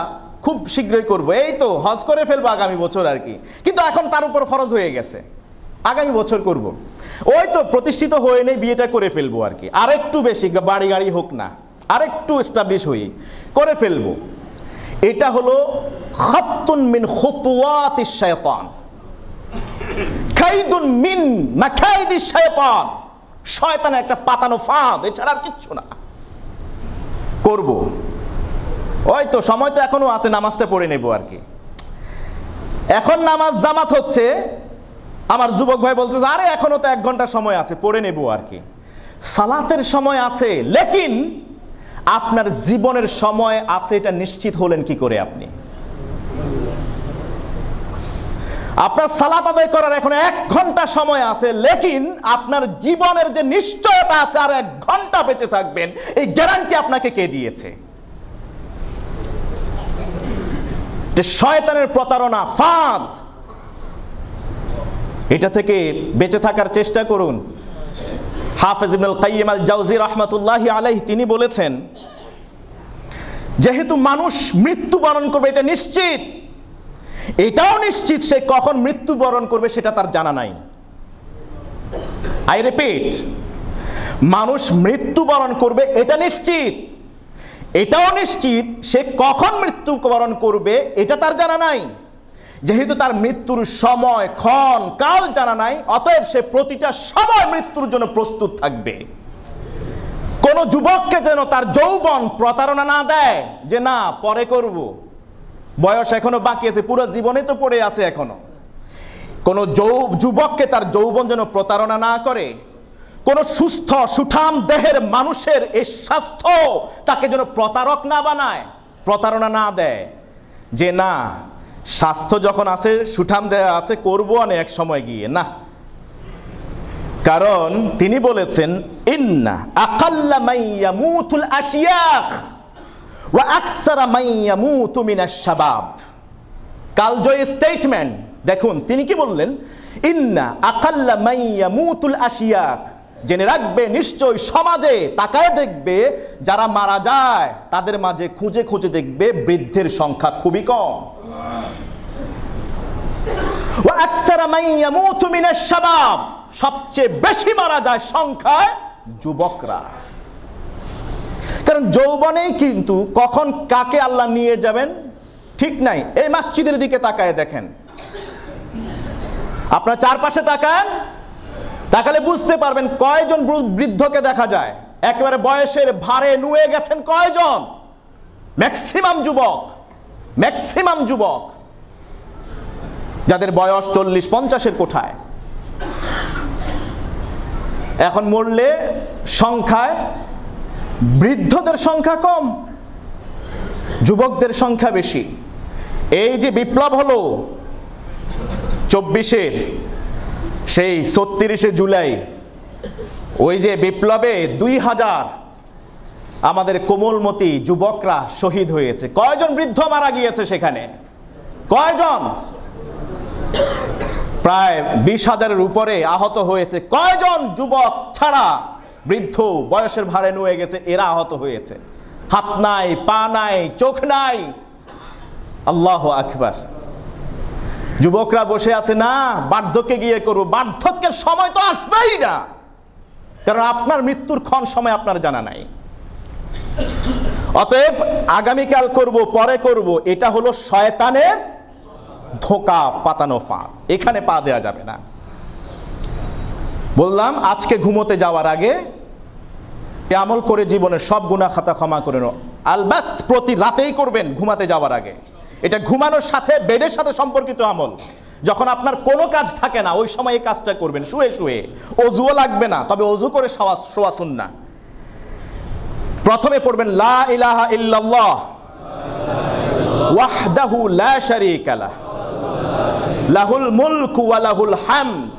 খুব শীঘ্রই করব, এই তো হজ করে ফেলবো আগামী বছর আর কি, কিন্তু এখন তার উপর ফরজ হয়ে গেছে, আগামী বছর করব। ওই তো প্রতিষ্ঠিত হয়ে নেই, বিয়েটা করে ফেলবো আর কি, আরেকটু বেশি বাড়ি গাড়ি হোক না, আরেকটু এস্টাবলিশ হই, করে ফেলবো। এটা হলো খাত্তুন মিন খুতুওয়াতিশ শায়তান, কাইদুন মিন মাকাইদিশ শায়তান। শয়তানের একটা পাতানো ফাঁদ, এছাড়া আর কিচ্ছু না। করব, ওই তো সময় তো এখনো আছে, নামাজটা পড়ে নেব আর কি। এখন নামাজ জামাত হচ্ছে, আমার যুবক ভাই বলতেছে আরে এখনো তো 1 ঘন্টা সময় আছে, পড়ে নেব আর কি। সালাতের সময় আছে, লেকিন আপনার জীবনের সময় আছে এটা নিশ্চিত হলেন কি করে আপনি? আপনার সালাত আদায় করার এখন 1 ঘন্টা সময় আছে, লেকিন আপনার জীবনের যে নিশ্চয়তা আছে আর 1 ঘন্টা বেঁচে থাকবেন, এই গ্যারান্টি আপনাকে কে দিয়েছে? যে শয়তানের প্রতারণা, ফাঁদ, এটা থেকে বেঁচে থাকার চেষ্টা করুন। হাফেজ ইবনুল কাইয়িম আল জাওজি রাহমাতুল্লাহি আলাইহি তিনি বলেছেন, যেহেতু মানুষ মৃত্যুবরণ করবে এটা নিশ্চিত, এটাও নিশ্চিত সে কখন মৃত্যুবরণ করবে সেটা তার জানা নাই। আই রিপিট, মানুষ মৃত্যুবরণ করবে এটা নিশ্চিত, এটাও নিশ্চিত সে কখন মৃত্যুবরণ করবে এটা তার জানা নাই। যেহেতু তার মৃত্যুর সময়, ক্ষণ, কাল জানা নাই, অতএব সে প্রতিটা সময় মৃত্যুর জন্য প্রস্তুত থাকবে। কোন যুবককে যেন তার যৌবন প্রতারণা না দেয় যে না পরে করব, বয়স এখনো বাকি আছে, পুরো জীবনে তো পড়ে আছে এখনো। কোন যুবককে তার যৌবন যেন প্রতারণা না করে। কোন সুস্থ সুঠাম দেহের মানুষের এই স্বাস্থ্য তাকে যেন প্রতারক না বানায়, প্রতারণা না দেয় যে না স্বাস্থ্য যখন আছে, সুঠাম দেহ আছে, করবো না এক সময় গিয়ে, না। কারণ তিনি বলেছেন, ইন্না আকাল্লা মাইয়ামুতুল আশিয়াখ ওয়া আকসারা মাইয়ামুতু মিনাশ শাবাব। কালজয়ী স্টেটমেন্ট দেখুন, তিনি কি বললেন? ইন্না আকাল্লা মাইয়ামুতুল আশিয়াখ, জেনে রাখবে নিশ্চয় সমাজে তাকায় দেখবে যারা মারা যায় তাদের মাঝে খুঁজে খুঁজে দেখবে বৃদ্ধের সংখ্যা খুবই কম। ওয়া আকসারা মাইয়ামুতু মিনাশ শাবাব, সবচেয়ে বেশি মারা যায় সংখ্যায় যুবকরা। কারণ যৌবনেই কিন্তু কখন কাকে আল্লাহ নিয়ে যাবেন ঠিক নাই। এই মসজিদের দিকে তাকায় দেখেন, আপনার চারপাশে তাকান, তাকালে বুঝতে পারবেন কয়জন বৃদ্ধকে দেখা যায় একেবারে বয়সের ভারে নুয়ে গেছেন কয়জন? ম্যাক্সিমাম যুবক, ম্যাক্সিমাম যুবক যাদের বয়স 40-50-এর কোঠায়। এখন মরলে সংখ্যায় বৃদ্ধদের সংখ্যা কম, যুবকদের সংখ্যা বেশি। এই যে বিপ্লব হলো 24-এর, সেই 36শে জুলাই, ওই যে বিপ্লবে 2000 আমাদের কোমলমতি যুবকরা শহীদ হয়েছে। কয়জন বৃদ্ধ মারা গিয়েছে সেখানে? কয়জন? প্রায় 20,000-এর উপরে আহত হয়েছে। কয়জন যুবক ছাড়া বৃদ্ধ বয়সের ভারে নুয়ে গেছে, এরা আহত হয়েছে। হাত নাই, পা নাই, চোখ নাই। আল্লাহু আকবার। যুবকরা বসে আছে না বার্ধক্যে গিয়ে করব, বার্ধক্যের সময় তো আসবেই না, কারণ আপনার মৃত্যুর ক্ষণ সময় আপনার জানা নাই। অতএব আগামীকাল করব, পরে করব, এটা হলো শয়তানের ধোঁকা পাতানো ফাঁদ, এখানে পা দেওয়া যাবে না। বললাম আজকে ঘুমোতে যাওয়ার আগে আমল করে জীবনের সব গুনাহ খাতা ক্ষমা করে নাও। আলবাত প্রতি রাতেই করবেন ঘুমাতে যাওয়ার আগে। এটা ঘুমানোর সাথে, বেডের সাথে সম্পর্কিত আমল। যখন আপনার কোনো কাজ থাকে না ওই সময় এই কাজটা করবেন, শুয়ে শুয়ে। অজুও লাগবে না, তবে অজু করে শোয়া সুন্নাহ। প্রথমে পড়বেন লা ইলাহা ইল্লাল্লাহ ওয়াহদাহু লা শারীকা লাহ লাহুল মুলকু ওয়া লাহুল হামদ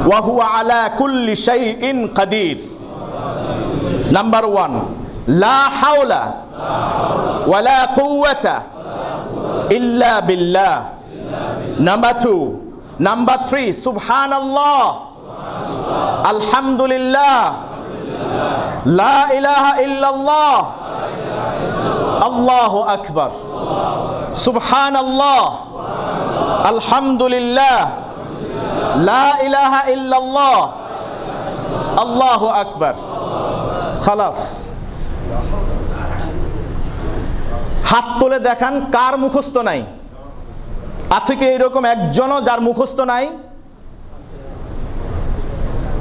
ওয়া হুয়া আলা কুল্লি শাইইন কাদির। নাম্বার 1, লা হাওলা ওয়া লা কুওয়াতা ইল্লা বিল্লাহ। নাম্বার 2, নাম্বার 3, সুবহানাল্লাহ, আলহামদুলিল্লাহ, লা ইলাহা ইল্লাল্লাহ, আল্লাহু আকবার, সুবহানাল্লাহ, আলহামদুলিল্লাহ, লা ইলাহা ইল্লাল্লাহ, আল্লাহু আকবার। খালাস। হাত তুলে দেখান কার মুখস্থ নাই। আছে কি এরকম একজনও যার মুখস্থ নাই?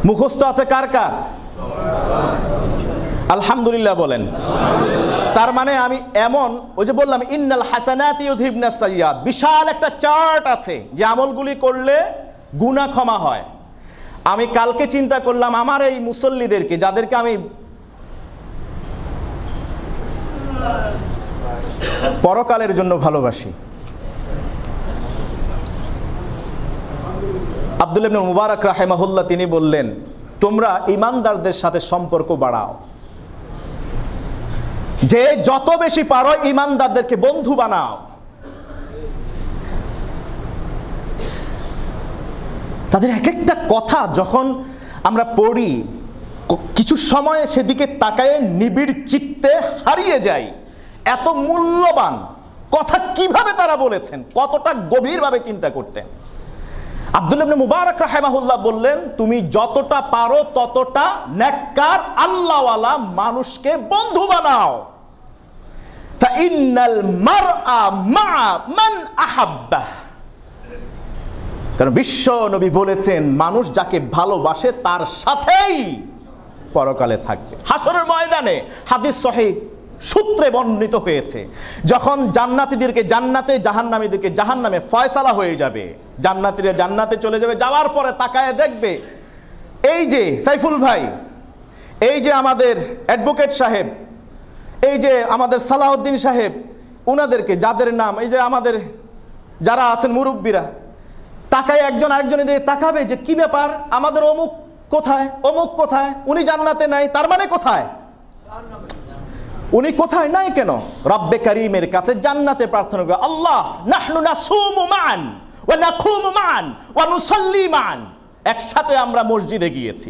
মুখস্থ আছে কার কার? আলহামদুলিল্লাহ বলেন। তার মানে আমি এমন, ওই যে বললাম ইন্নাল হাসানাতি ইউযহিবনাস সাইয়্যাত, বিশাল একটা চার্ট আছে যে আমলগুলি করলে গুনাহ ক্ষমা হয়। আমি কালকে চিন্তা করলাম আমার এই মুসল্লিদেরকে, যাদেরকে আমি পরকালের জন্য ভালোবাসি, আব্দুল্লাহ ইবনে মুবারক রাহিমাহুল্লাহ তিনি বললেন, তোমরা ইমানদারদের সাথে সম্পর্ক বাড়াও। যে যত বেশি পারো ইমানদারদেরকে বন্ধু বানাও। তাদের এক একটা কথা যখন আমরা পড়ি, কিছু সময় সেদিকে তাকায়ে নিবিড় চিত্তে হারিয়ে যাই। এত মূল্যবান কথা কিভাবে তারা বলেছেন, কতটা গভীরভাবে চিন্তা করতেন। আব্দুল্লাহ ইবনে মুবারক রাহিমাহুল্লাহ বললেন, তুমি যতটা পারো ততটা নেককার আল্লাহওয়ালা মানুষকে বন্ধু বানাও। ফাইন্নাল মারআ মাআ মান আহাব্বাহ, কারণ বিশ্ব নবী বলেছেন মানুষ যাকে ভালোবাসে তার সাথেই পরকালে থাকবে। হাসরের ময়দানে হাদিস সহিহ সূত্রে বর্ণিত হয়েছে, যখন জান্নাতীদেরকে জান্নাতে, জাহান্নামীদেরকে জাহান্নামে ফয়সালা হয়ে যাবে, জান্নাতীরা জান্নাতে চলে যাবে, যাওয়ার পরে তাকায় দেখবে এই যে সাইফুল ভাই, এই যে আমাদের অ্যাডভোকেট সাহেব, এই যে আমাদের সালাউদ্দিন সাহেব, উনাদেরকে যাদের নাম, এই যে আমাদের যারা আছেন মুরব্বীরা, তাকায় একজন আরেকজনের দিকে তাকাবে যে কি ব্যাপার, আমাদের অমুক কোথায়, অমুক কোথায়, উনি জান্নাতে নাই, তার মানে কোথায়, উনি কোথায় নাই কেন? রব্বে কারীমের কাছে জান্নাতে প্রার্থনা করে, আল্লাহ নাহনু নাসুমু মান ওয়া নাকুমু মান ওয়া নুসাল্লি মান, একসাথে আমরা মসজিদে গিয়েছি,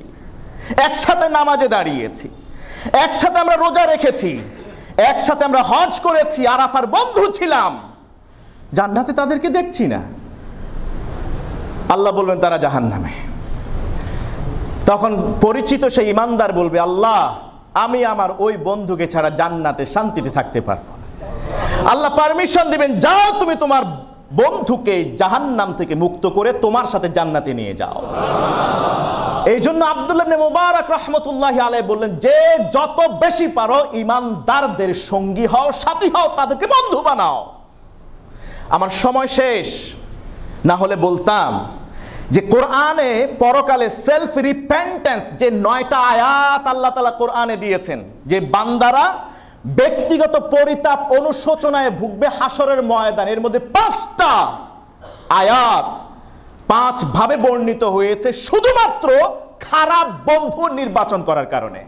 একসাথে নামাজে দাঁড়িয়েছি, একসাথে আমরা রোজা রেখেছি, একসাথে আমরা হজ করেছি, আরাফার বন্ধু ছিলাম, জান্নাতে তাদেরকে দেখছি না। আল্লাহ বলবেন তারা জাহান্নামে। তখন পরিচিত সেই ইমানদার বলবে, আল্লাহ আমি আমার ওই বন্ধুকে ছাড়া জান্নাতে শান্তিতে থাকতে পারবো না। আল্লাহ পারমিশন দিবেন, যাও তুমি তোমার বন্ধুকে জাহান্নাম থেকে মুক্ত করে তোমার সাথে জান্নাতে নিয়ে যাও। এই জন্য আব্দুল্লাহ ইবনে মুবারক রাহমাতুল্লাহি আলাইহি বললেন, যে যত বেশি পারো ইমানদারদের সঙ্গী হও, সাথী হও, তাদেরকে বন্ধু বানাও। আমার সময় শেষ, না হলে বলতাম যে কোরআনে পরকালে সেলফ রিপেন্টেন্স যে 9টা আয়াত আল্লাহ তাআলা কোরআনে দিয়েছেন, যে বান্দারা ব্যক্তিগত পরিতাপ অনুশোচনায় ভুগবে হাসরের ময়দান, এর মধ্যে 5টা আয়াত 5 ভাবে বর্ণিত হয়েছে শুধুমাত্র খারাপ বন্ধু নির্বাচন করার কারণে।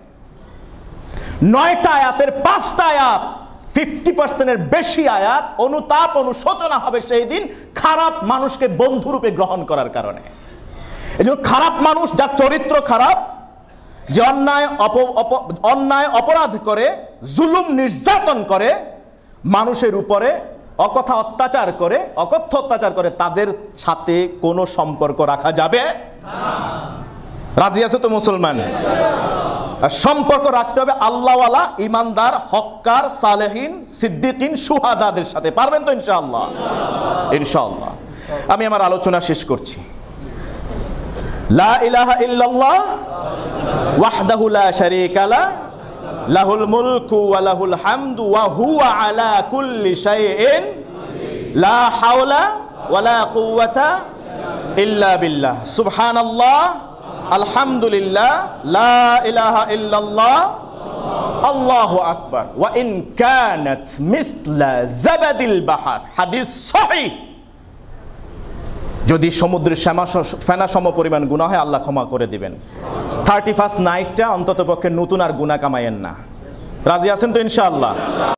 9টা আয়াতের 5টা আয়াত, 50%-এর বেশি আয়াত অনুতাপ অনুশোচনা হবে সেই দিন খারাপ মানুষকে বন্ধুরূপে গ্রহণ করার কারণে। এই জন্য খারাপ মানুষ, যার চরিত্র খারাপ, যে অন্যায় অপরাধ করে, জুলুম নির্যাতন করে, মানুষের উপরে অকথা অত্যাচার করে, অকথ্য অত্যাচার করে, তাদের সাথে কোনো সম্পর্ক রাখা যাবে না। রাজি আছে তো মুসলমান? সম্পর্ক রাখতে হবে আল্লাহওয়ালা, ইমানদার, হক্কার, সালেহিন, সিদ্দিকিন, শুহাদাদের সাথে। পারবেন তো ইনশাআল্লাহ? ইনশাআল্লাহ। আমি আমার আলোচনা শেষ করছি। লা ইলাহা ইল্লাল্লাহ ওয়াহদাহু লা শারীকা লাহ, লাহুল মুলকু ওয়া লাহুল হামদু ওয়া হুয়া আলা কুল্লি শাইইন, লা হাওলা ওয়া লা কুওয়াতা ইল্লা বিল্লাহ, সুবহানাল্লাহ, আলহামদুলিল্লাহ, লা ইলাহা ইল্লাল্লাহ, আল্লাহু আকবার, ওয়া ইন কানাত মিসলা জাবাদিল বাহার। হাদিস সহিহ। যদি সমুদ্রের ফেনা সম পরিমাণ গুনাহ হয় আল্লাহ ক্ষমা করে দিবেন। 31st নাইটটা অন্তত পক্ষে নতুন আর গুনাহ কামায়েন না। রাজি আছেন তো ইনশাআল্লাহ?